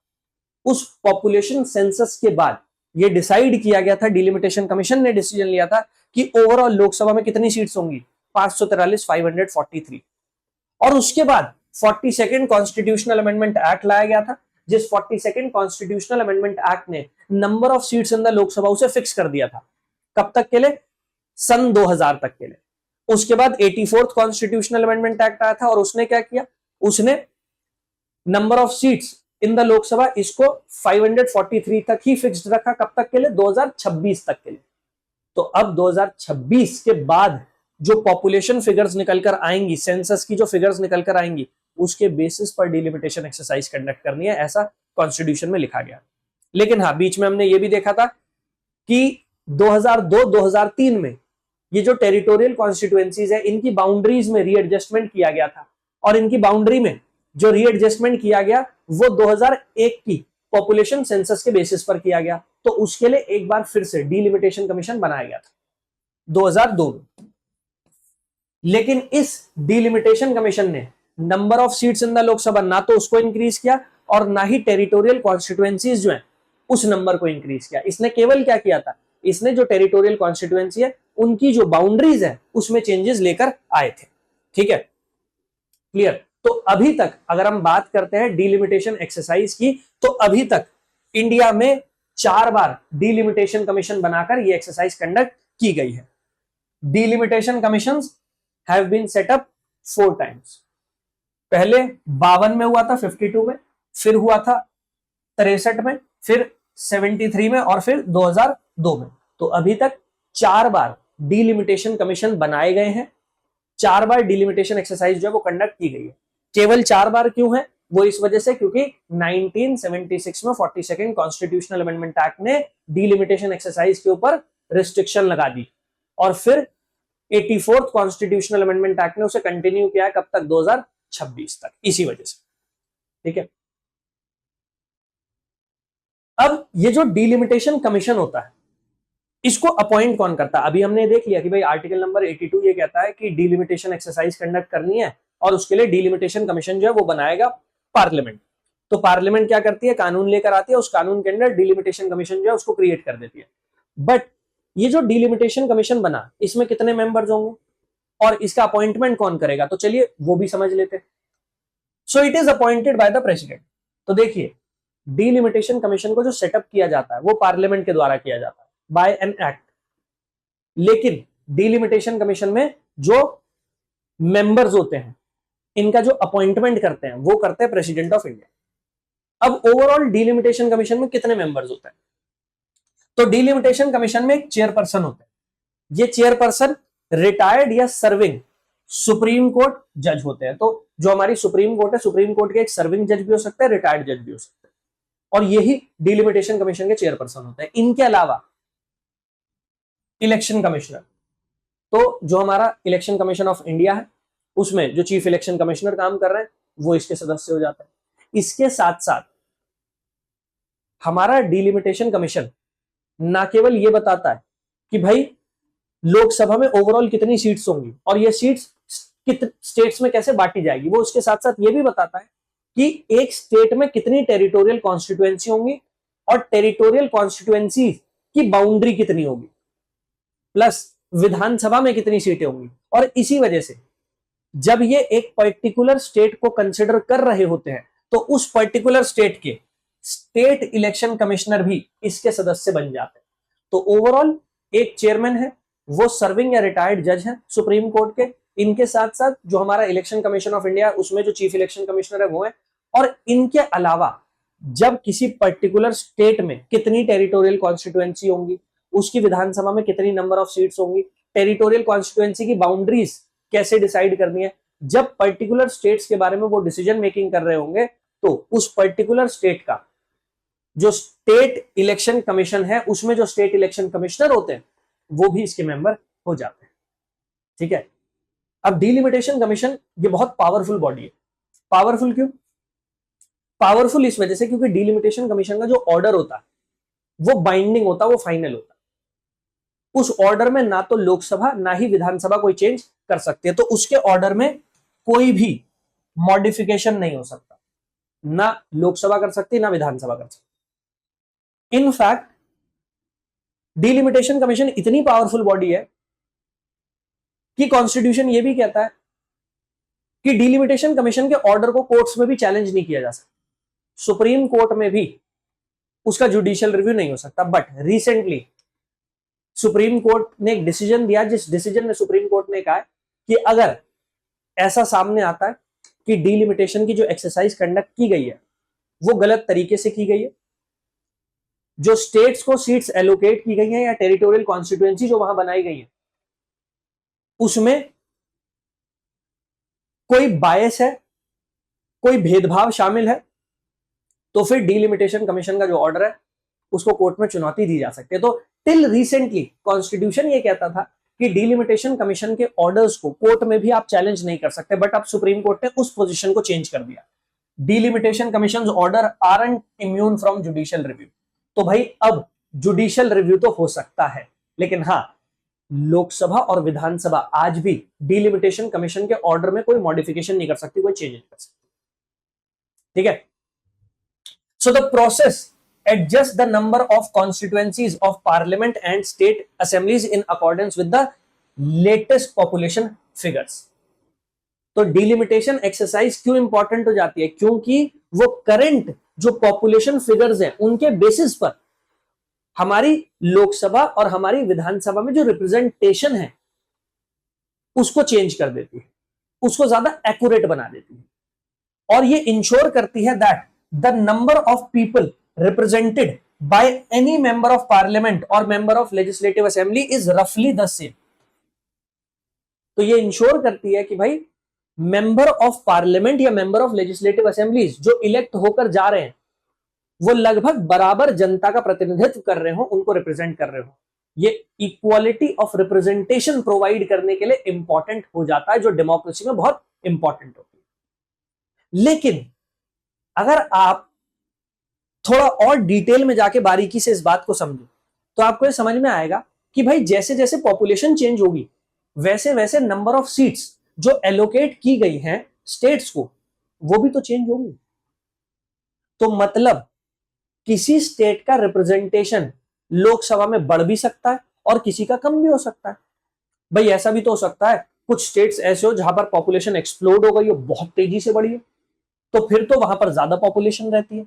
उस पॉपुलेशन सेंसस के बाद ये डिसाइड किया गया था, डिलिमिटेशन कमीशन ने डिसीजन लिया था कि ओवरऑल लोकसभा में कितनी सीट्स होंगी, 543, 543। और उसके बाद 42nd कॉन्स्टिट्यूशनल अमेंडमेंट एक्ट लाया गया था, जिस 42nd कॉन्स्टिट्यूशनल अमेंडमेंट एक्ट ने number of seats in the Lok Sabha उसे फिक्स कर दिया था। कब तक के लिए? सन 2000 तक के लिए। उसके बाद 84th कॉन्स्टिट्यूशनल अमेंडमेंट एक्ट आया था और उसने क्या किया, उसने number of seats in the Lok Sabha इसको 543 तक ही फिक्स्ड रखा। कब तक के लिए? 2026 तक के लिए। तो अब 2026 के बाद जो पॉपुलेशन फिगर्स निकलकर आएंगी, सेंसस की जो फिगर्स निकलकर आएंगी, उसके बेसिस पर डिलिमिटेशन एक्सरसाइज कंडक्ट करनी है, ऐसा कॉन्स्टिट्यूशन में लिखा गया। लेकिन हाँ, बीच में हमने ये भी देखा था कि 2002-2003 में ये जो टेरिटोरियल कॉन्स्टिट्यूएंसीज है, इनकी बाउंड्रीज में रीएडजस्टमेंट किया गया था और इनकी बाउंड्री में जो रीएडजस्टमेंट किया गया वो 2001 की पॉपुलेशन सेंसस के बेसिस पर किया गया। तो उसके लिए एक बार फिर से डिलिमिटेशन कमीशन बनाया गया था 2002 में। लेकिन इस डिलिमिटेशन कमीशन ने number of seats in the Lok Sabha ना तो उसको इंक्रीज किया और ना ही टेरिटोरियल कॉन्स्टिट्यूएंसीज जो है उस नंबर को इंक्रीज किया। इसने केवल क्या किया था, इसने जो टेरिटोरियल कॉन्स्टिट्यूएंसी है उनकी जो बाउंड्रीज है उसमें चेंजेस लेकर आए थे। ठीक है, क्लियर। तो अभी तक अगर हम बात करते हैं डिलिमिटेशन एक्सरसाइज की, तो अभी तक इंडिया में 4 बार डिलिमिटेशन कमीशन बनाकर यह एक्सरसाइज कंडक्ट की गई है। Delimitation commissions have been set up 4 times. पहले 52 में हुआ था, 52 में, फिर हुआ था 63 में, फिर 73 में और फिर 2002 में। तो अभी तक 4 बार डिलिमिटेशन कमीशन बनाए गए हैं, 4 बार डिलिमिटेशन एक्सरसाइज जो है वो कंडक्ट की गई है। केवल 4 बार क्यों है? वो इस वजह से क्योंकि 1976 में 42nd कॉन्स्टिट्यूशनल अमेंडमेंट एक्ट ने डिलिमिटेशन एक्सरसाइज के ऊपर रिस्ट्रिक्शन लगा दी और फिर 84th कॉन्स्टिट्यूशनल अमेंडमेंट एक्ट ने उसे कंटिन्यू किया है। कब तक? 2026 तक, इसी वजह से। ठीक है, अब ये जो डिलिमिटेशन कमीशन होता है इसको अपॉइंट कौन करता है? अभी हमने देख लिया कि भाई आर्टिकल नंबर 82 ये कहता है कि डिलिमिटेशन एक्सरसाइज कंडक्ट करनी है और उसके लिए डिलिमिटेशन कमीशन जो है वो बनाएगा पार्लियामेंट। तो पार्लियामेंट क्या करती है? कानून लेकर आती है, उस कानून के अंदर डिलिमिटेशन कमीशन जो है उसको क्रिएट कर देती है। बट ये जो डिलिमिटेशन कमीशन बना, इसमें कितने मेंबर्स होंगे और इसका अपॉइंटमेंट कौन करेगा? तो चलिए वो भी समझ लेते हैं। So it is appointed by the president. तो देखिए, डिलिमिटेशन कमीशन को जो सेटअप किया जाता है वो पार्लियामेंट के द्वारा किया जाता है बाय एन एक्ट। लेकिन डिलिमिटेशन कमीशन में जो मेंबर्स होते हैं, इनका जो अपॉइंटमेंट करते हैं वो करते हैं प्रेसिडेंट ऑफ इंडिया। अब ओवरऑल डिलिमिटेशन कमीशन में कितने मेंबर्स होते हैं? तो डिलिमिटेशन कमीशन में एक चेयरपर्सन होता है। ये चेयरपर्सन रिटायर्ड या सर्विंग सुप्रीम कोर्ट जज होते हैं। तो जो हमारी सुप्रीम कोर्ट है, सुप्रीम कोर्ट के एक सर्विंग जज भी हो सकते हैं, रिटायर्ड जज भी हो सकते हैं, और यही डिलिमिटेशन कमीशन के चेयरपर्सन होते हैं। इनके अलावा इलेक्शन कमिश्नर, तो जो हमारा इलेक्शन कमीशन ऑफ इंडिया है उसमें जो चीफ इलेक्शन कमिश्नर काम कर रहे हैं वो इसके सदस्य हो जाते हैं। इसके साथ साथ हमारा डिलिमिटेशन कमीशन ना केवल ये बताता है कि भाई लोकसभा में ओवरऑल कितनी सीट्स होंगी और ये सीट्स स्टेट्स में कैसे बांटी जाएगी, वो उसके साथ साथ ये भी बताता है कि एक स्टेट में कितनी टेरिटोरियल कॉन्स्टिट्यूएंसी होंगी और टेरिटोरियल कॉन्स्टिट्यूएंसी की बाउंड्री कितनी होगी, प्लस विधानसभा में कितनी सीटें होंगी। और इसी वजह से जब ये एक पर्टिकुलर स्टेट को कंसिडर कर रहे होते हैं तो उस पर्टिकुलर स्टेट के स्टेट इलेक्शन कमिश्नर भी इसके सदस्य बन जाते हैं। तो ओवरऑल एक चेयरमैन है, वो सर्विंग या रिटायर्ड जज है सुप्रीम कोर्ट के। इनके साथ साथ जो हमारा इलेक्शन कमीशन ऑफ इंडिया उसमें जो चीफ इलेक्शन कमिश्नर है वो है। और इनके अलावा जब किसी पर्टिकुलर स्टेट में कितनी टेरिटोरियल कॉन्स्टिट्यूएंसी होंगी, उसकी विधानसभा में कितनी नंबर ऑफ सीट्स होंगी, टेरिटोरियल कॉन्स्टिट्यूएंसी की बाउंड्रीज कैसे डिसाइड करनी है, जब पर्टिकुलर स्टेट्स के बारे में वो डिसीजन मेकिंग कर रहे होंगे तो उस पर्टिकुलर स्टेट का जो स्टेट इलेक्शन कमीशन है उसमें जो स्टेट इलेक्शन कमिश्नर होते हैं वो भी इसके मेंबर हो जाते हैं। ठीक है, अब डिलिमिटेशन कमीशन ये बहुत पावरफुल बॉडी है। पावरफुल क्यों? पावरफुल इस वजह से क्योंकि डिलिमिटेशन कमीशन का जो ऑर्डर होता है वो बाइंडिंग होता है, वो फाइनल होता है। उस ऑर्डर में ना तो लोकसभा ना ही विधानसभा कोई चेंज कर सकती है, तो उसके ऑर्डर में कोई भी मॉडिफिकेशन नहीं हो सकता, ना लोकसभा कर सकती ना विधानसभा कर सकती। इनफैक्ट डिलिमिटेशन कमीशन इतनी पावरफुल बॉडी है कि कॉन्स्टिट्यूशन ये भी कहता है कि डिलिमिटेशन कमीशन के ऑर्डर को कोर्ट्स में भी चैलेंज नहीं किया जा सकता, सुप्रीम कोर्ट में भी उसका जुडिशियल रिव्यू नहीं हो सकता। बट रिसेंटली सुप्रीम कोर्ट ने एक डिसीजन दिया, जिस डिसीजन में सुप्रीम कोर्ट ने कहा कि अगर ऐसा सामने आता है कि डिलिमिटेशन की जो एक्सरसाइज कंडक्ट की गई है वो गलत तरीके से की गई है, जो स्टेट्स को सीट्स एलोकेट की गई हैं या टेरिटोरियल कॉन्स्टिट्यूएंसी जो वहां बनाई गई है उसमें कोई बायस है, कोई भेदभाव शामिल है, तो फिर डिलिमिटेशन कमीशन का जो ऑर्डर है उसको कोर्ट में चुनौती दी जा सकती है। तो टिल रिसेंटली कॉन्स्टिट्यूशन ये कहता था कि डिलिमिटेशन कमीशन के ऑर्डर्स को कोर्ट में भी आप चैलेंज नहीं कर सकते, बट अब सुप्रीम कोर्ट ने उस पोजीशन को चेंज कर दिया। Delimitation commission order aren't immune from judicial review. तो भाई अब जुडिशियल रिव्यू तो हो सकता है, लेकिन हाँ, लोकसभा और विधानसभा आज भी डिलिमिटेशन कमीशन के ऑर्डर में कोई मॉडिफिकेशन नहीं कर सकती, कोई चेंज नहीं कर सकती। ठीक है, so the process adjust the number of constituencies of parliament and state assemblies in accordance with the latest population figures। तो डिलिमिटेशन एक्सरसाइज क्यों इंपॉर्टेंट हो जाती है? क्योंकि वो करंट जो पॉपुलेशन फिगर्स हैं उनके बेसिस पर हमारी लोकसभा और हमारी विधानसभा में जो रिप्रेजेंटेशन है उसको चेंज कर देती है, उसको ज्यादा एक्यूरेट बना देती है, और ये इंश्योर करती है that the number of people represented by any member of parliament or member of legislative assembly is roughly the same। तो ये इंश्योर करती है कि भाई मेंबर ऑफ पार्लियामेंट या मेंबर ऑफ लेजिस्लेटिव असेंबलीज जो इलेक्ट होकर जा रहे हैं वो लगभग बराबर जनता का प्रतिनिधित्व कर रहे हो, उनको रिप्रेजेंट कर रहे हो। ये इक्वालिटी ऑफ रिप्रेजेंटेशन प्रोवाइड करने के लिए इंपॉर्टेंट हो जाता है, जो डेमोक्रेसी में बहुत इंपॉर्टेंट होती है। लेकिन अगर आप थोड़ा और डिटेल में जाके बारीकी से इस बात को समझो तो आपको ये समझ में आएगा कि भाई जैसे जैसे पॉपुलेशन चेंज होगी वैसे वैसे नंबर ऑफ सीट्स जो एलोकेट की गई हैं स्टेट्स को वो भी तो चेंज होंगी। तो मतलब किसी स्टेट का रिप्रेजेंटेशन लोकसभा में बढ़ भी सकता है और किसी का कम भी हो सकता है। भाई ऐसा भी तो हो सकता है कुछ स्टेट्स ऐसे हो जहां पर पॉपुलेशन एक्सप्लोड हो गई हो, बहुत तेजी से बढ़ी है, तो फिर तो वहां पर ज्यादा पॉपुलेशन रहती है,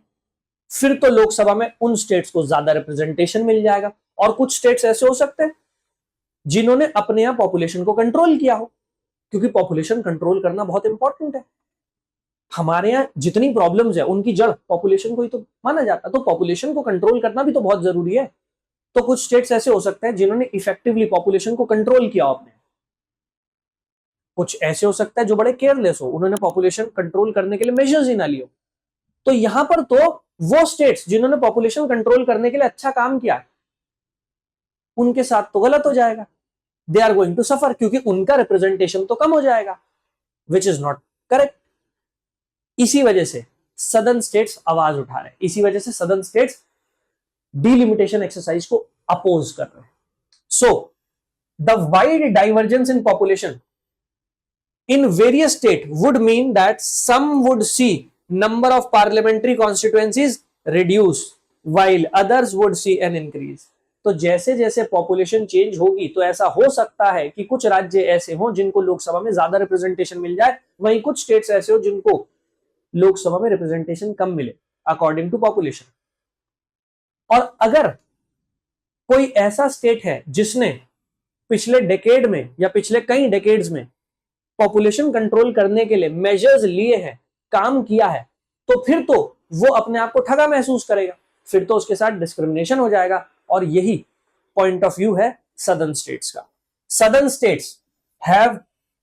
फिर तो लोकसभा में उन स्टेट्स को ज्यादा रिप्रेजेंटेशन मिल जाएगा। और कुछ स्टेट्स ऐसे हो सकते हैं जिन्होंने अपने यहां पॉपुलेशन को कंट्रोल किया हो, क्योंकि पॉपुलेशन कंट्रोल करना बहुत इंपॉर्टेंट है। हमारे यहां जितनी प्रॉब्लम्स है उनकी जड़ पॉपुलेशन को ही तो माना जाता है, तो पॉपुलेशन को कंट्रोल करना भी तो बहुत जरूरी है। तो कुछ स्टेट्स ऐसे हो सकते हैं जिन्होंने इफेक्टिवली पॉपुलेशन को कंट्रोल किया हो अपने, कुछ ऐसे हो सकता है जो बड़े केयरलेस हो, उन्होंने पॉपुलेशन कंट्रोल करने के लिए मेजर्स ही ना लियो। तो यहां पर तो वो स्टेट्स जिन्होंने पॉपुलेशन कंट्रोल करने के लिए अच्छा काम किया है उनके साथ तो गलत हो जाएगा, they are going to suffer, क्योंकि उनका रिप्रेजेंटेशन तो कम हो जाएगा, विच इज नॉट करेक्ट। इसी वजह से सदर्न स्टेट्स आवाज उठा रहे हैं, इसी वजह से सदर्न स्टेट्स डिलिमिटेशन एक्सरसाइज को अपोज कर रहे हैं। So the wide divergence in population in various state would mean that some would see number of parliamentary constituencies reduce while others would see an increase। तो जैसे जैसे population change होगी तो ऐसा हो सकता है कि कुछ राज्य ऐसे हों जिनको लोकसभा में ज्यादा रिप्रेजेंटेशन मिल जाए, वहीं कुछ स्टेट्स ऐसे हो जिनको लोकसभा में रिप्रेजेंटेशन कम मिले अकॉर्डिंग टू पॉपुलेशन। और अगर कोई ऐसा स्टेट है जिसने पिछले डेकेड में या पिछले कई डेकेड्स में पॉपुलेशन कंट्रोल करने के लिए मेजर्स लिए हैं, काम किया है, तो फिर तो वो अपने आप को ठगा महसूस करेगा, फिर तो उसके साथ डिस्क्रिमिनेशन हो जाएगा। और यही पॉइंट ऑफ व्यू है सदर्न स्टेट्स का। Southern states have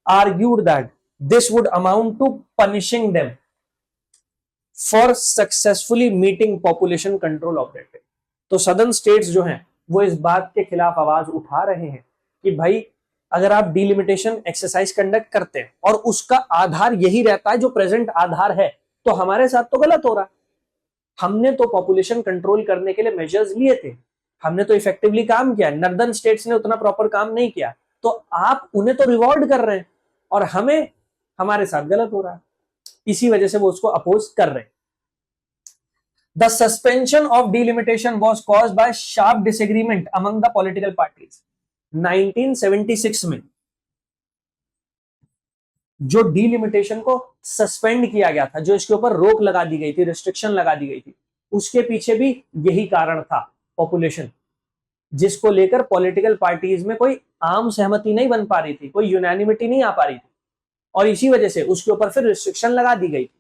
argued that this would amount to punishing them for successfully meeting population control objective. तो सदर्न स्टेट्स जो हैं वो इस बात के खिलाफ आवाज उठा रहे हैं कि भाई अगर आप डिलिमिटेशन एक्सरसाइज कंडक्ट करते हैं और उसका आधार यही रहता है जो प्रेजेंट आधार है, तो हमारे साथ तो गलत हो रहा है। हमने तो पॉपुलेशन कंट्रोल करने के लिए मेजर्स लिए थे, हमने तो इफेक्टिवली काम किया, नॉर्दर्न स्टेट्स ने उतना प्रॉपर काम नहीं किया, तो आप उन्हें तो रिवॉर्ड कर रहे हैं और हमें हमारे साथ गलत हो रहा है। इसी वजह से वो उसको अपोज कर रहे हैं। The suspension of delimitation was caused by sharp disagreement among the political parties. 1976 में जो डिलिमिटेशन को सस्पेंड किया गया था, जो इसके ऊपर रोक लगा दी गई थी, रिस्ट्रिक्शन लगा दी गई थी, उसके पीछे भी यही कारण था, पॉपुलेशन, जिसको लेकर पॉलिटिकल पार्टीज में कोई आम सहमति नहीं बन पा रही थी, कोई यूनानिमिटी नहीं आ पा रही थी, और इसी वजह से उसके ऊपर फिर रिस्ट्रिक्शन लगा दी गई थी।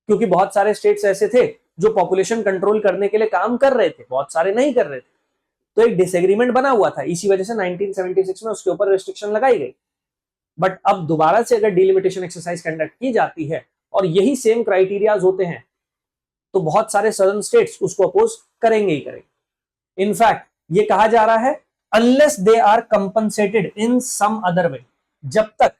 क्योंकि बहुत सारे स्टेट्स ऐसे थे जो पॉपुलेशन कंट्रोल करने के लिए काम कर रहे थे, बहुत सारे नहीं कर रहे थे, तो एक डिसएग्रीमेंट बना हुआ था, इसी वजह से 1976 में उसके ऊपर रिस्ट्रिक्शन लगाई गई। बट अब दोबारा से अगर डिलिमिटेशन एक्सरसाइज कंडक्ट की जाती है और यही सेम क्राइटेरियाज होते हैं, तो बहुत सारे सदर्न स्टेट्स उसको अपोज करेंगे ही करेंगे। इनफैक्ट ये कहा जा रहा है unless they are compensated in some other way, जब तक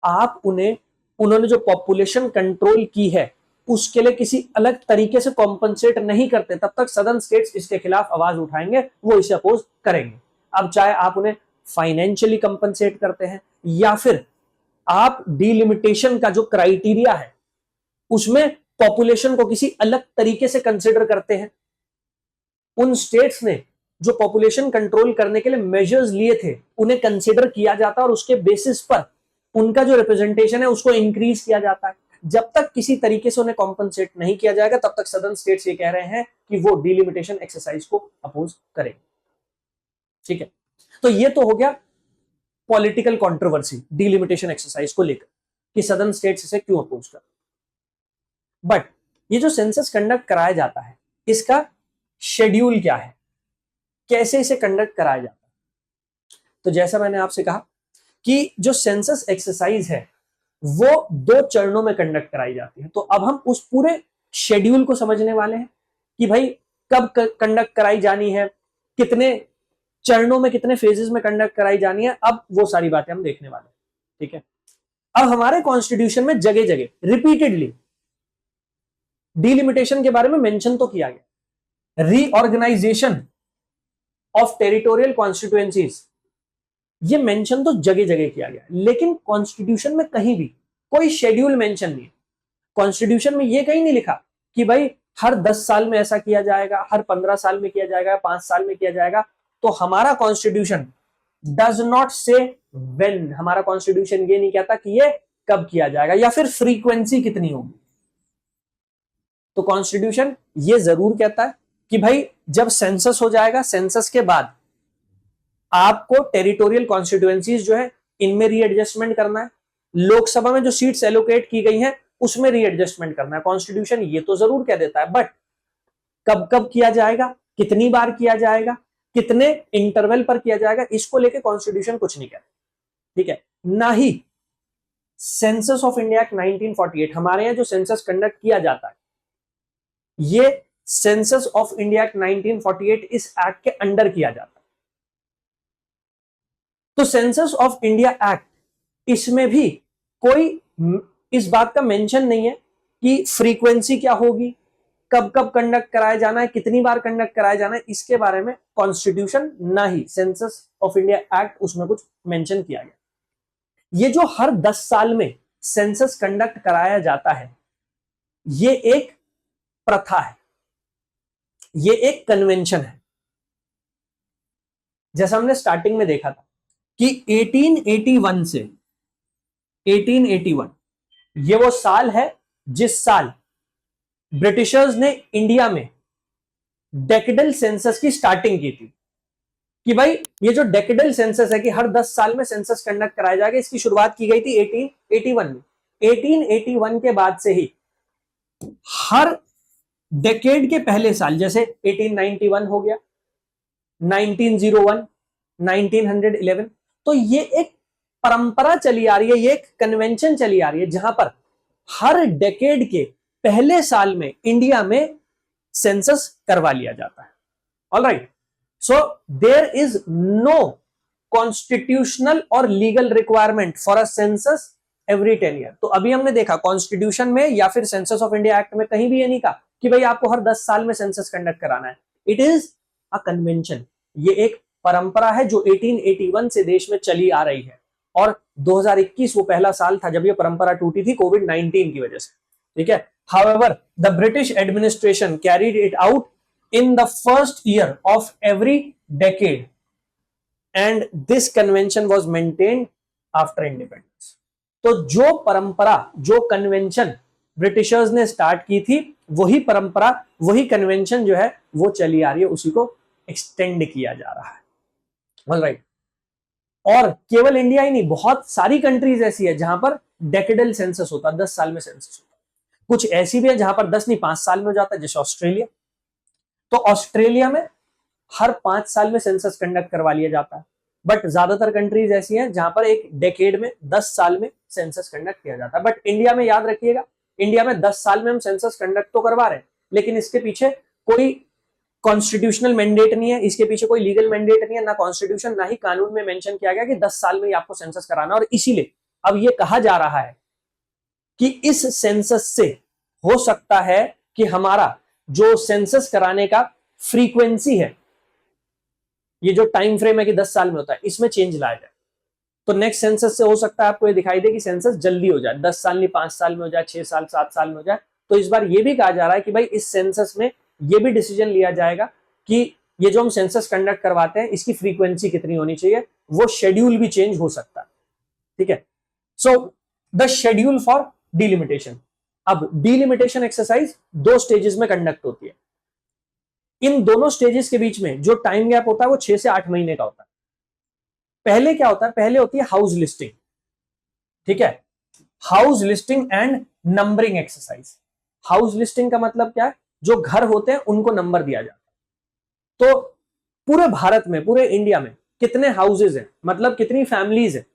आप उन्होंने जो पॉपुलेशन कंट्रोल की है उसके लिए किसी अलग तरीके से कॉम्पनसेट नहीं करते, तब तक सदर्न स्टेट्स इसके खिलाफ आवाज उठाएंगे, वो इसे अपोज करेंगे। अब चाहे आप उन्हें फाइनेंशियली कंपनसेट करते हैं या फिर आप डिलिमिटेशन का जो क्राइटेरिया है उसमें पॉपुलेशन को किसी अलग तरीके से कंसिडर करते हैं। उन स्टेट्स ने जो पॉपुलेशन कंट्रोल करने के लिए मेजर्स लिए थे उन्हें कंसिडर किया जाता है और उसके बेसिस पर उनका जो रिप्रेजेंटेशन है उसको इंक्रीज किया जाता है। जब तक किसी तरीके से उन्हें कॉम्पनसेट नहीं किया जाएगा तब तक सदर्न स्टेट्स ये कह रहे हैं कि वो डिलिमिटेशन एक्सरसाइज को अपोज करेंगे। ठीक है, तो ये तो हो गया पॉलिटिकल कंट्रोवर्सी डिलिमिटेशन एक्सरसाइज को लेकर कि सदर्न स्टेट्स इसे क्यों अपोज कर। बट ये जो सेंसस कंडक्ट कराया जाता है इसका शेड्यूल क्या है, कैसे इसे कंडक्ट कराया जाता है? तो जैसा मैंने आपसे कहा कि जो सेंसस एक्सरसाइज है वो 2 चरणों में कंडक्ट कराई जाती है। तो अब हम उस पूरे शेड्यूल को समझने वाले हैं कि भाई कब कंडक्ट कराई जानी है, कितने चरणों में, कितने फेजेस में कंडक्ट कराई जानी है, अब वो सारी बातें हम देखने वाले हैं। ठीक है, अब हमारे कॉन्स्टिट्यूशन में जगह जगह रिपीटेडली डिलिमिटेशन के बारे में मेंशन तो किया गया, रीऑर्गेनाइजेशन ऑफ टेरिटोरियल कॉन्स्टिट्यूएंसीज, ये मेंशन तो जगह जगह किया गया, लेकिन कॉन्स्टिट्यूशन में कहीं भी कोई शेड्यूल मेंशन नहीं है। कॉन्स्टिट्यूशन में ये कहीं नहीं लिखा कि भाई हर 10 साल में ऐसा किया जाएगा, हर 15 साल में किया जाएगा, 5 साल में किया जाएगा। तो हमारा कॉन्स्टिट्यूशन डज नॉट से व्हेन, हमारा कॉन्स्टिट्यूशन ये नहीं कहता कि ये कब किया जाएगा या फिर फ्रीक्वेंसी कितनी होगी। तो कॉन्स्टिट्यूशन ये जरूर कहता है कि भाई जब सेंसस हो जाएगा, सेंसस के बाद आपको टेरिटोरियल कॉन्स्टिट्यूएंसीज जो है इनमें रीएडजस्टमेंट करना है, लोकसभा में जो सीट्स एलोकेट की गई हैं उसमें रीएडजस्टमेंट करना है। कॉन्स्टिट्यूशन ये तो जरूर कह देता है, बट कब कब किया जाएगा, कितनी बार किया जाएगा, कितने इंटरवल पर किया जाएगा, इसको लेके कॉन्स्टिट्यूशन कुछ नहीं कहता। ठीक है, ना ही सेंसस ऑफ इंडिया एक्ट 1948, हमारे यहां जो सेंसस कंडक्ट किया जाता है ये सेंसस ऑफ इंडिया एक्ट 1948 इस एक्ट के अंडर किया जाता है। तो सेंसस ऑफ इंडिया एक्ट, इसमें भी कोई इस बात का मेंशन नहीं है कि फ्रीक्वेंसी क्या होगी, कब कब कंडक्ट कराया जाना है, कितनी बार कंडक्ट कराया जाना है, इसके बारे में कॉन्स्टिट्यूशन ना ही सेंसस ऑफ इंडिया एक्ट उसमें कुछ मेंशन किया गया। ये जो हर 10 साल में सेंसस कंडक्ट कराया जाता है ये एक प्रथा है, ये एक कन्वेंशन है। जैसा हमने स्टार्टिंग में देखा था कि 1881 से 1881 ये वो साल है जिस साल ब्रिटिशर्स ने इंडिया में डेकेडल सेंसस की स्टार्टिंग की थी कि भाई ये जो डेकेडल सेंसस है कि हर 10 साल में सेंसस कंडक्ट कराया जाएगा, इसकी शुरुआत की गई थी 1881 में। 1881 के बाद से ही हर डेकेड के पहले साल, जैसे 1891 हो गया, 1901, 1911, तो ये एक परंपरा चली आ रही है, ये एक कन्वेंशन चली आ रही है जहां पर हर डेकेड के पहले साल में इंडिया में सेंसस करवा लिया जाता है। All right, so there is no constitutional और legal requirement for a census every 10 year. तो अभी हमने देखा कॉन्स्टिट्यूशन में या फिर सेंसस ऑफ इंडिया एक्ट में कहीं भी ये नहीं कहा कि भाई आपको हर 10 साल में सेंसस कंडक्ट कराना है। इट इज अ कन्वेंशन, ये एक परंपरा है जो 1881 से देश में चली आ रही है, और 2021 वो पहला साल था जब ये परंपरा टूटी थी कोविड-19 की वजह से। ठीक है, however the British administration carried it out in the first year of every decade and this convention was maintained after independence. तो जो परंपरा, जो कन्वेंशन ब्रिटिशर्स ने स्टार्ट की थी, वही परंपरा, वही कन्वेंशन जो है वो चली आ रही है, उसी को एक्सटेंड किया जा रहा है। ऑलराइट, और केवल इंडिया ही नहीं, बहुत सारी कंट्रीज ऐसी है जहां पर डेकेडल सेंसस होता है, 10 साल में सेंसस होता है। कुछ ऐसी भी है जहां पर 10 नहीं 5 साल में हो जाता है, जैसे ऑस्ट्रेलिया। तो ऑस्ट्रेलिया में हर 5 साल में सेंसस कंडक्ट करवा लिया जाता है, बट ज्यादातर कंट्रीज ऐसी हैं जहां पर एक डेकेड में 10 साल में सेंसस कंडक्ट किया जाता है। बट इंडिया में याद रखिएगा, इंडिया में 10 साल में हम सेंसस कंडक्ट तो करवा रहे हैं, लेकिन इसके पीछे कोई कॉन्स्टिट्यूशनल मैंडेट नहीं है, इसके पीछे कोई लीगल मैंडेट नहीं है, ना कॉन्स्टिट्यूशन ना ही कानून में मेंशन किया गया कि 10 साल में ही आपको सेंसस कराना। और इसीलिए अब ये कहा जा रहा है कि इस सेंसस से हो सकता है कि हमारा जो सेंसस कराने का फ्रीक्वेंसी है, ये जो टाइम फ्रेम है कि 10 साल में होता है, इसमें चेंज लाया जाए। तो नेक्स्ट सेंसस से हो सकता है आपको ये दिखाई दे कि सेंसस जल्दी हो जाए, 10 साल नहीं 5 साल में हो जाए, 6 साल 7 साल में हो जाए। तो इस बार ये भी कहा जा रहा है कि भाई इस सेंसस में ये भी डिसीजन लिया जाएगा कि ये जो हम सेंसस कंडक्ट करवाते हैं इसकी फ्रीक्वेंसी कितनी होनी चाहिए, वो शेड्यूल भी चेंज हो सकता है। ठीक है, so the schedule for delimitation. अब डिलिमिटेशन एक्सरसाइज 2 स्टेजेस में कंडक्ट होती है। इन दोनों स्टेजेस के बीच में जो टाइम गैप होता है वो 6 से 8 महीने का होता है। पहले क्या होता है, पहले होती है हाउस लिस्टिंग। ठीक है, house listing and numbering exercise. House listing का मतलब क्या है, जो घर होते हैं उनको नंबर दिया जाता है। तो पूरे भारत में, पूरे इंडिया में कितने हाउसेज हैं, मतलब कितनी फैमिलीज है,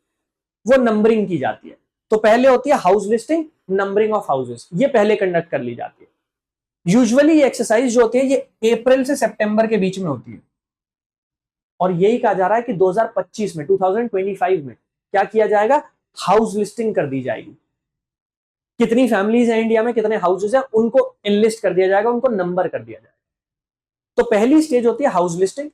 वो नंबरिंग की जाती है। तो पहले होती है house listing, numbering of houses, ये पहले कंडक्ट कर ली जाती है। यूजुअली ये एक्सरसाइज जो होती है ये अप्रैल से सितंबर के बीच में होती है, और यही कहा जा रहा है कि 2025 में 2025 में क्या किया जाएगा, हाउस लिस्टिंग कर दी जाएगी। कितनी फैमिलीज हैं इंडिया में, कितने हाउसेज हैं, उनको इनलिस्ट कर दिया जाएगा, उनको नंबर कर दिया जाएगा। तो पहली स्टेज होती है हाउस लिस्टिंग।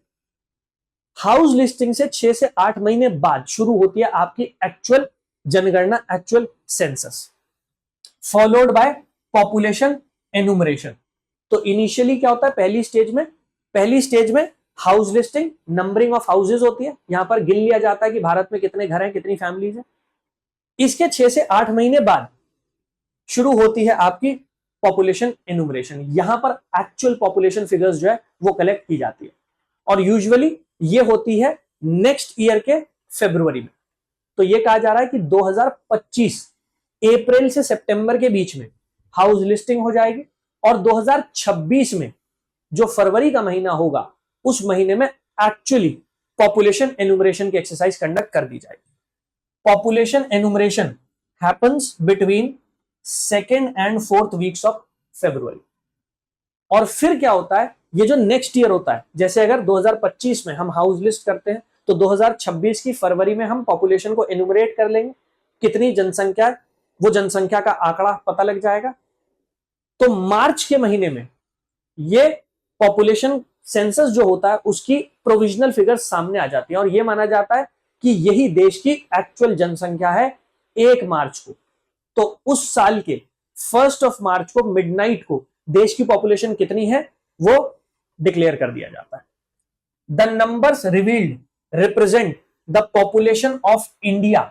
हाउस लिस्टिंग से 6 से 8 महीने बाद शुरू होती है आपकी एक्चुअल जनगणना, actual census, followed by population enumeration. तो इनिशियली क्या होता है, पहली स्टेज में house listing, numbering of houses होती है। यहां पर गिन लिया जाता है कि भारत में कितने घर हैं, कितनी फैमिलीज हैं। इसके 6 से 8 महीने बाद शुरू होती है आपकी पॉपुलेशन एनुमरेशन। यहां पर एक्चुअल पॉपुलेशन फिगर्स जो है वो कलेक्ट की जाती है, और यूजुअली ये होती है नेक्स्ट ईयर के फरवरी में। तो ये कहा जा रहा है कि 2025 अप्रैल से सितंबर के बीच में हाउस लिस्टिंग हो जाएगी, और 2026 में जो फरवरी का महीना होगा उस महीने में एक्चुअली पॉपुलेशन एनुमरेशन की एक्सरसाइज कंडक्ट कर दी जाएगी। Population enumeration happens between 2nd and 4th weeks of February. और फिर क्या होता है, ये जो नेक्स्ट ईयर होता है, जैसे अगर 2025 में हम हाउस लिस्ट करते हैं तो 2026 की फरवरी में हम पॉपुलेशन को एनुमरेट कर लेंगे, कितनी जनसंख्या है वो जनसंख्या का आंकड़ा पता लग जाएगा। तो मार्च के महीने में ये पॉपुलेशन सेंसस जो होता है उसकी प्रोविजनल फिगर्स सामने आ जाती है, और यह माना जाता है कि यही देश की एक्चुअल जनसंख्या है 1 मार्च को। तो उस साल के 1 मार्च को मिडनाइट को देश की पॉपुलेशन कितनी है वो डिक्लेयर कर दिया जाता है। The numbers revealed represent the population of India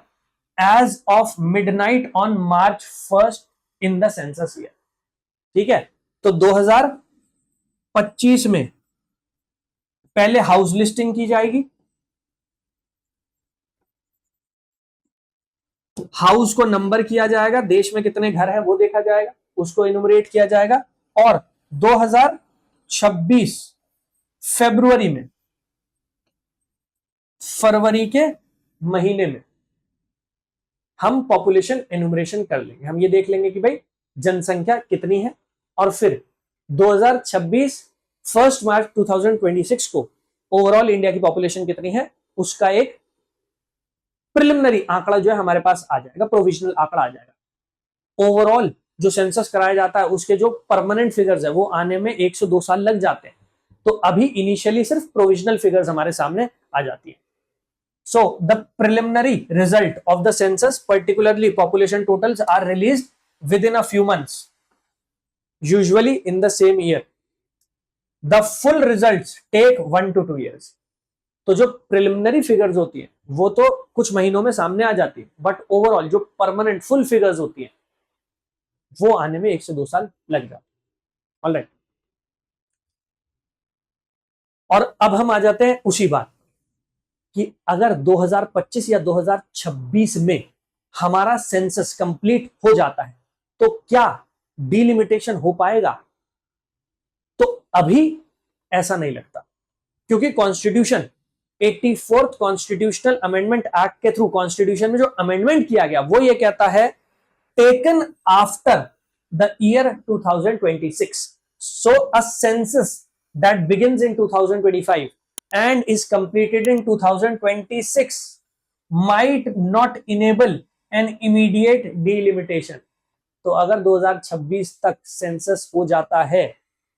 as of midnight on March 1 in the census year. ठीक है, तो 2025 में पहले हाउस लिस्टिंग की जाएगी, हाउस को नंबर किया जाएगा, देश में कितने घर हैं वो देखा जाएगा, उसको इनुमरेट किया जाएगा, और 2026 फरवरी में, फरवरी के महीने में हम पॉपुलेशन एनुमरेशन कर लेंगे। हम ये देख लेंगे कि भाई जनसंख्या कितनी है, और फिर 2026 1 मार्च 2026 को ओवरऑल इंडिया की पॉपुलेशन कितनी है उसका एक प्रिलिमिनरी आंकड़ा जो है हमारे पास आ जाएगा, प्रोविजनल आंकड़ा आ जाएगा। ओवरऑल जो सेंसस कराया जाता है उसके जो परमानेंट फिगर्स है वो आने में 1 से 2 साल लग जाते हैं, तो अभी इनिशियली सिर्फ प्रोविजनल फिगर्स हमारे सामने आ जाती है। So the preliminary result of the census, particularly population totals, are released within a few months, usually in the same year. The full results take 1 to 2 years. तो जो प्रिलिमिनरी फिगर्स होती है वो तो कुछ महीनों में सामने आ जाती है, बट ओवरऑल जो परमानेंट फुल फिगर्स होती है वो आने में 1 से 2 साल लग जाते हैं। ऑलराइट, और अब हम आ जाते हैं उसी बात कि अगर 2025 या 2026 में हमारा सेंसस कंप्लीट हो जाता है तो क्या डिलिमिटेशन हो पाएगा? तो अभी ऐसा नहीं लगता, क्योंकि constitution 84th constitutional amendment act के थ्रू कॉन्स्टिट्यूशन में जो अमेंडमेंट किया गया वो ये कहता है taken after the year 2026, so a census that begins in 2025 and is completed in 2026 might not enable an immediate delimitation. तो अगर 2026 तक सेंसस हो जाता है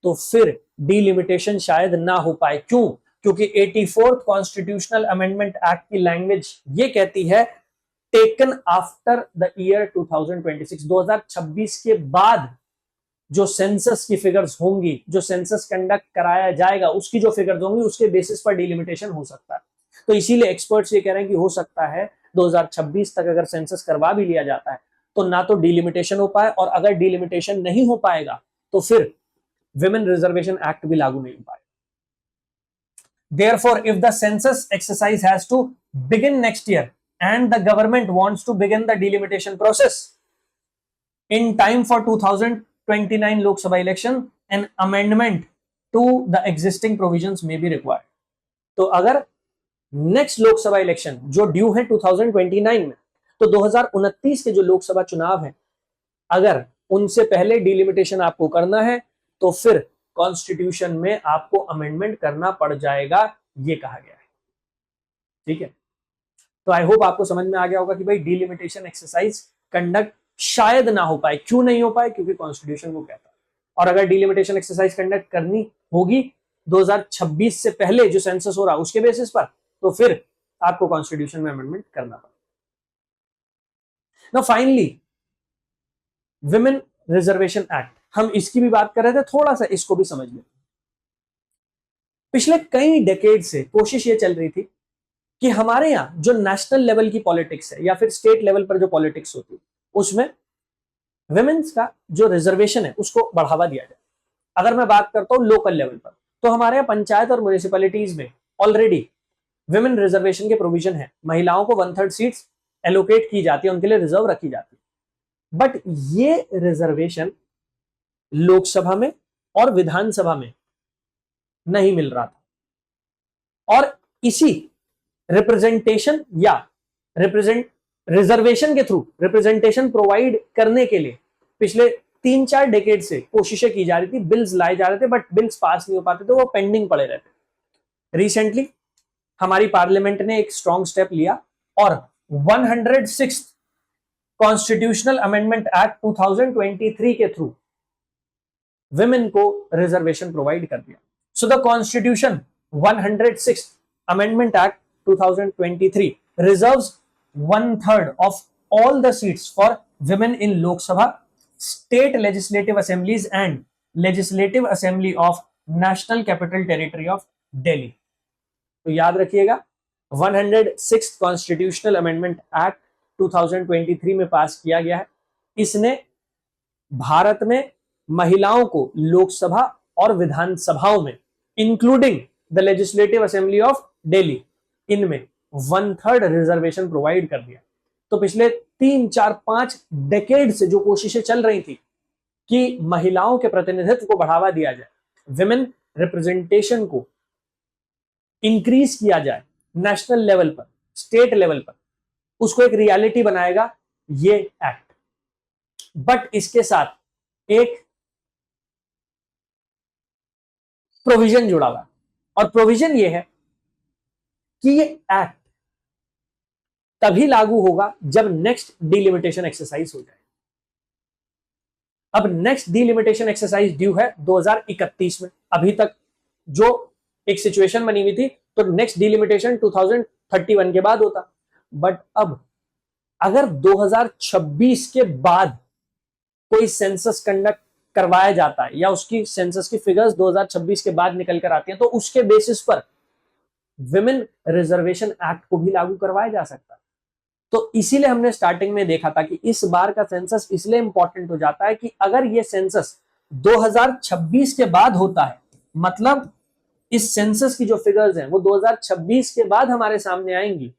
तो फिर डिलिमिटेशन शायद ना हो पाए। क्यों? क्योंकि 84th कॉन्स्टिट्यूशनल अमेंडमेंट एक्ट की लैंग्वेज ये कहती है टेकन आफ्टर द ईयर 2026, 2026 के बाद जो सेंसस की फिगर्स होंगी, जो सेंसस कंडक्ट कराया जाएगा उसकी जो फिगर्स होंगी उसके बेसिस पर डिलिमिटेशन हो सकता है। तो इसीलिए एक्सपर्ट्स ये कह रहे हैं कि हो सकता है 2026 तक अगर सेंसस करवा भी लिया जाता है तो ना तो डिलिमिटेशन हो पाए, और अगर डिलिमिटेशन नहीं हो पाएगा तो फिर विमेन रिजर्वेशन एक्ट भी लागू नहीं हो पाएगा। Therefore, if the census exercise has to begin next year and the government wants to begin the delimitation process in time for 2029 Lok Sabha election, an amendment to the existing provisions may be required. तो अगर next Lok Sabha election जो due है 2029 में, तो 2029 के जो लोकसभा चुनाव है अगर उनसे पहले डिलिमिटेशन आपको करना है तो फिर कॉन्स्टिट्यूशन में आपको अमेंडमेंट करना पड़ जाएगा, ये कहा गया है। ठीक है, तो आई होप आपको समझ में आ गया होगा कि भाई डिलिमिटेशन एक्सरसाइज कंडक्ट शायद ना हो पाए। क्यों नहीं हो पाए? क्योंकि कॉन्स्टिट्यूशन वो कहता है। और अगर डिलिमिटेशन एक्सरसाइज कंडक्ट करनी होगी 2026 से पहले जो सेंसस हो रहा उसके बेसिस पर, तो फिर आपको कॉन्स्टिट्यूशन में अमेंडमेंट करना पड़ेगा। Now finally women reservation act, हम इसकी भी बात कर रहे थे, थोड़ा सा इसको भी समझ लें। पिछले कई डेकेड से कोशिश ये चल रही थी कि हमारे यहाँ जो नेशनल लेवल की पॉलिटिक्स है या फिर स्टेट लेवल पर जो पॉलिटिक्स होती है उसमें विमेन्स का जो रिजर्वेशन है उसको बढ़ावा दिया जाए। अगर मैं बात करता हूं लोकल लेवल पर, तो हमारे यहाँ पंचायत और म्युनिसिपैलिटीज में ऑलरेडी विमेन रिजर्वेशन के प्रोविजन है। महिलाओं को 1/3 सीट्स एलोकेट की जाती है, उनके लिए रिजर्व रखी जाती है। बट ये रिजर्वेशन लोकसभा में और विधानसभा में नहीं मिल रहा था, और इसी रिप्रेजेंटेशन या रिजर्वेशन के थ्रू रिप्रेजेंटेशन प्रोवाइड करने के लिए पिछले 3-4 डेकेड से कोशिशें की जा रही थी, बिल्स लाए जा रहे थे, बट बिल्स पास नहीं हो पाते थे, वो पेंडिंग पड़े रहते। रिसेंटली हमारी पार्लियामेंट ने एक स्ट्रॉन्ग स्टेप लिया और 106th कॉन्स्टिट्यूशनल अमेंडमेंट एक्ट 2023 के थ्रू विमेन को रिजर्वेशन प्रोवाइड कर दिया। So the constitution 106th amendment act 2023 reserves 1/3 of all the seats for women in Lok Sabha, state legislative assemblies and legislative assembly of National Capital Territory of Delhi. तो याद रखिएगा 106th constitutional amendment act 2023 में पास किया गया है। इसने भारत में महिलाओं को लोकसभा और विधानसभाओं में including the legislative assembly of Delhi इनमें 1/3 रिजर्वेशन प्रोवाइड कर दिया। तो पिछले 3-4-5 डेकेड से जो कोशिशें चल रही थी कि महिलाओं के प्रतिनिधित्व को बढ़ावा दिया जाए, विमेन रिप्रेजेंटेशन को इंक्रीज किया जाए नेशनल लेवल पर, स्टेट लेवल पर, उसको एक रियलिटी बनाएगा ये एक्ट। बट इसके साथ एक प्रोविजन जुड़ा हुआ है, और प्रोविजन ये है कि ये एक्ट तभी लागू होगा जब नेक्स्ट डिलिमिटेशन एक्सरसाइज हो जाए। अब नेक्स्ट डिलिमिटेशन एक्सरसाइज ड्यू है 2031 में। अभी तक जो एक सिचुएशन बनी हुई थी तो नेक्स्ट डिलिमिटेशन 2031 के बाद होता, बट अब अगर 2026 के बाद कोई सेंसस कंडक्ट करवाया जाता है या उसकी सेंसस की फिगर्स 2026 के बाद निकल कर आती हैं, तो उसके बेसिस पर विमेन रिजर्वेशन एक्ट को भी लागू करवाया जा सकता है। तो इसीलिए हमने स्टार्टिंग में देखा था कि इस बार का सेंसस इसलिए इंपॉर्टेंट हो जाता है कि अगर ये सेंसस 2026 के बाद होता है, मतलब इस सेंसस की जो फिगर्स हैं वो 2026 के बाद हमारे सामने आएंगी,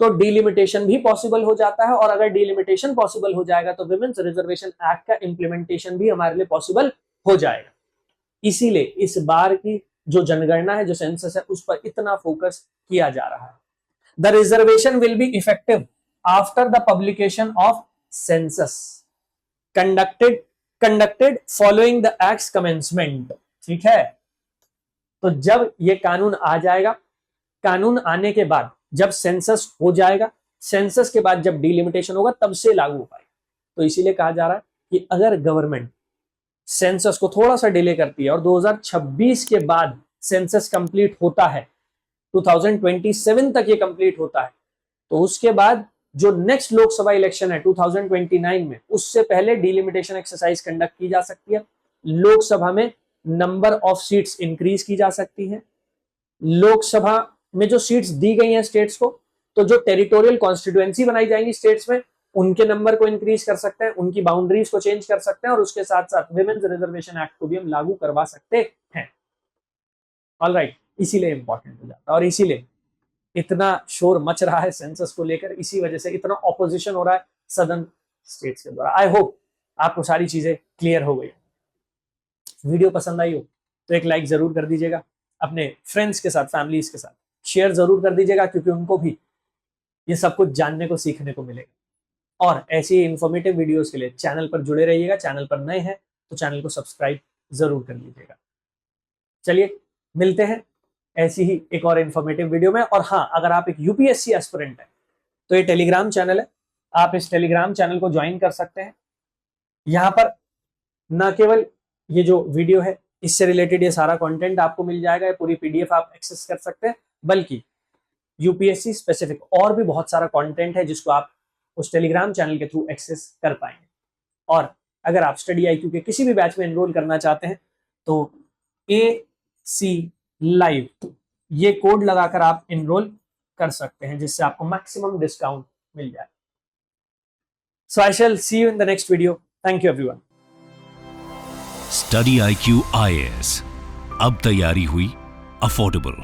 तो डिलिमिटेशन भी पॉसिबल हो जाता है। और अगर डिलिमिटेशन पॉसिबल हो जाएगा तो विमेन्स रिजर्वेशन एक्ट का इंप्लीमेंटेशन भी हमारे लिए पॉसिबल हो जाएगा। इसीलिए इस बार की जो जनगणना है, जो सेंसस है, उस पर इतना फोकस किया जा रहा है। The reservation will be effective after the publication of census conducted following the acts commencement. ठीक है, तो जब ये कानून आ जाएगा, कानून आने के बाद जब सेंसस हो जाएगा, सेंसस के बाद जब डिलिमिटेशन होगा तब से लागू हो पाएगा। तो इसीलिए कहा जा रहा है कि अगर गवर्नमेंट सेंसस को थोड़ा सा डिले करती है और 2026 के बाद सेंसस कंप्लीट होता है, 2027 तक ये कंप्लीट होता है, तो उसके बाद जो नेक्स्ट लोकसभा इलेक्शन है 2029 में, उससे पहले डिलिमिटेशन एक्सरसाइज कंडक्ट की जा सकती है। लोकसभा में नंबर ऑफ सीट्स इंक्रीज की जा सकती है। लोकसभा में जो सीट्स दी गई हैं स्टेट्स को, तो जो टेरिटोरियल कॉन्स्टिट्यूएंसी बनाई जाएंगी स्टेट्स में, उनके नंबर को इंक्रीज कर सकते हैं, उनकी बाउंड्रीज को चेंज कर सकते हैं, और उसके साथ साथ विमेन्स रिजर्वेशन एक्ट को भी हम लागू करवा सकते हैं। ऑलराइट, इसीलिए इंपॉर्टेंट हो जाता है और इसीलिए इतना शोर मच रहा है सेंसस को लेकर, इसी वजह से इतना ऑपोजिशन हो रहा है सदर्न स्टेट्स के द्वारा। आई होप आपको सारी चीजें क्लियर हो गई। वीडियो पसंद आई हो तो एक लाइक जरूर कर दीजिएगा, अपने फ्रेंड्स के साथ, फैमिलीज के साथ शेयर जरूर कर दीजिएगा, क्योंकि उनको भी ये सब कुछ जानने को, सीखने को मिलेगा। और ऐसी इंफॉर्मेटिव वीडियोस के लिए चैनल पर जुड़े रहिएगा। चैनल पर नए हैं तो चैनल को सब्सक्राइब जरूर कर लीजिएगा। चलिए मिलते हैं ऐसी ही एक और इंफॉर्मेटिव वीडियो में। और हाँ, अगर आप एक यूपीएससी एस्पिरेंट है तो ये टेलीग्राम चैनल है, आप इस टेलीग्राम चैनल को ज्वाइन कर सकते हैं। यहाँ पर न केवल ये जो वीडियो है इससे रिलेटेड ये सारा कंटेंट आपको मिल जाएगा, ये पूरी पीडीएफ आप एक्सेस कर सकते हैं, बल्कि यूपीएससी स्पेसिफिक और भी बहुत सारा कंटेंट है जिसको आप उस टेलीग्राम चैनल के थ्रू एक्सेस कर पाएंगे। और अगर आप स्टडी IQ के किसी भी बैच में एनरोल करना चाहते हैं तो AC लाइव ये कोड लगाकर आप एनरोल कर सकते हैं, जिससे आपको मैक्सिमम डिस्काउंट मिल जाए। So I shall see you in the next video. Thank you everyone. Study IQ IAS, अब तैयारी हुई अफोर्डेबल।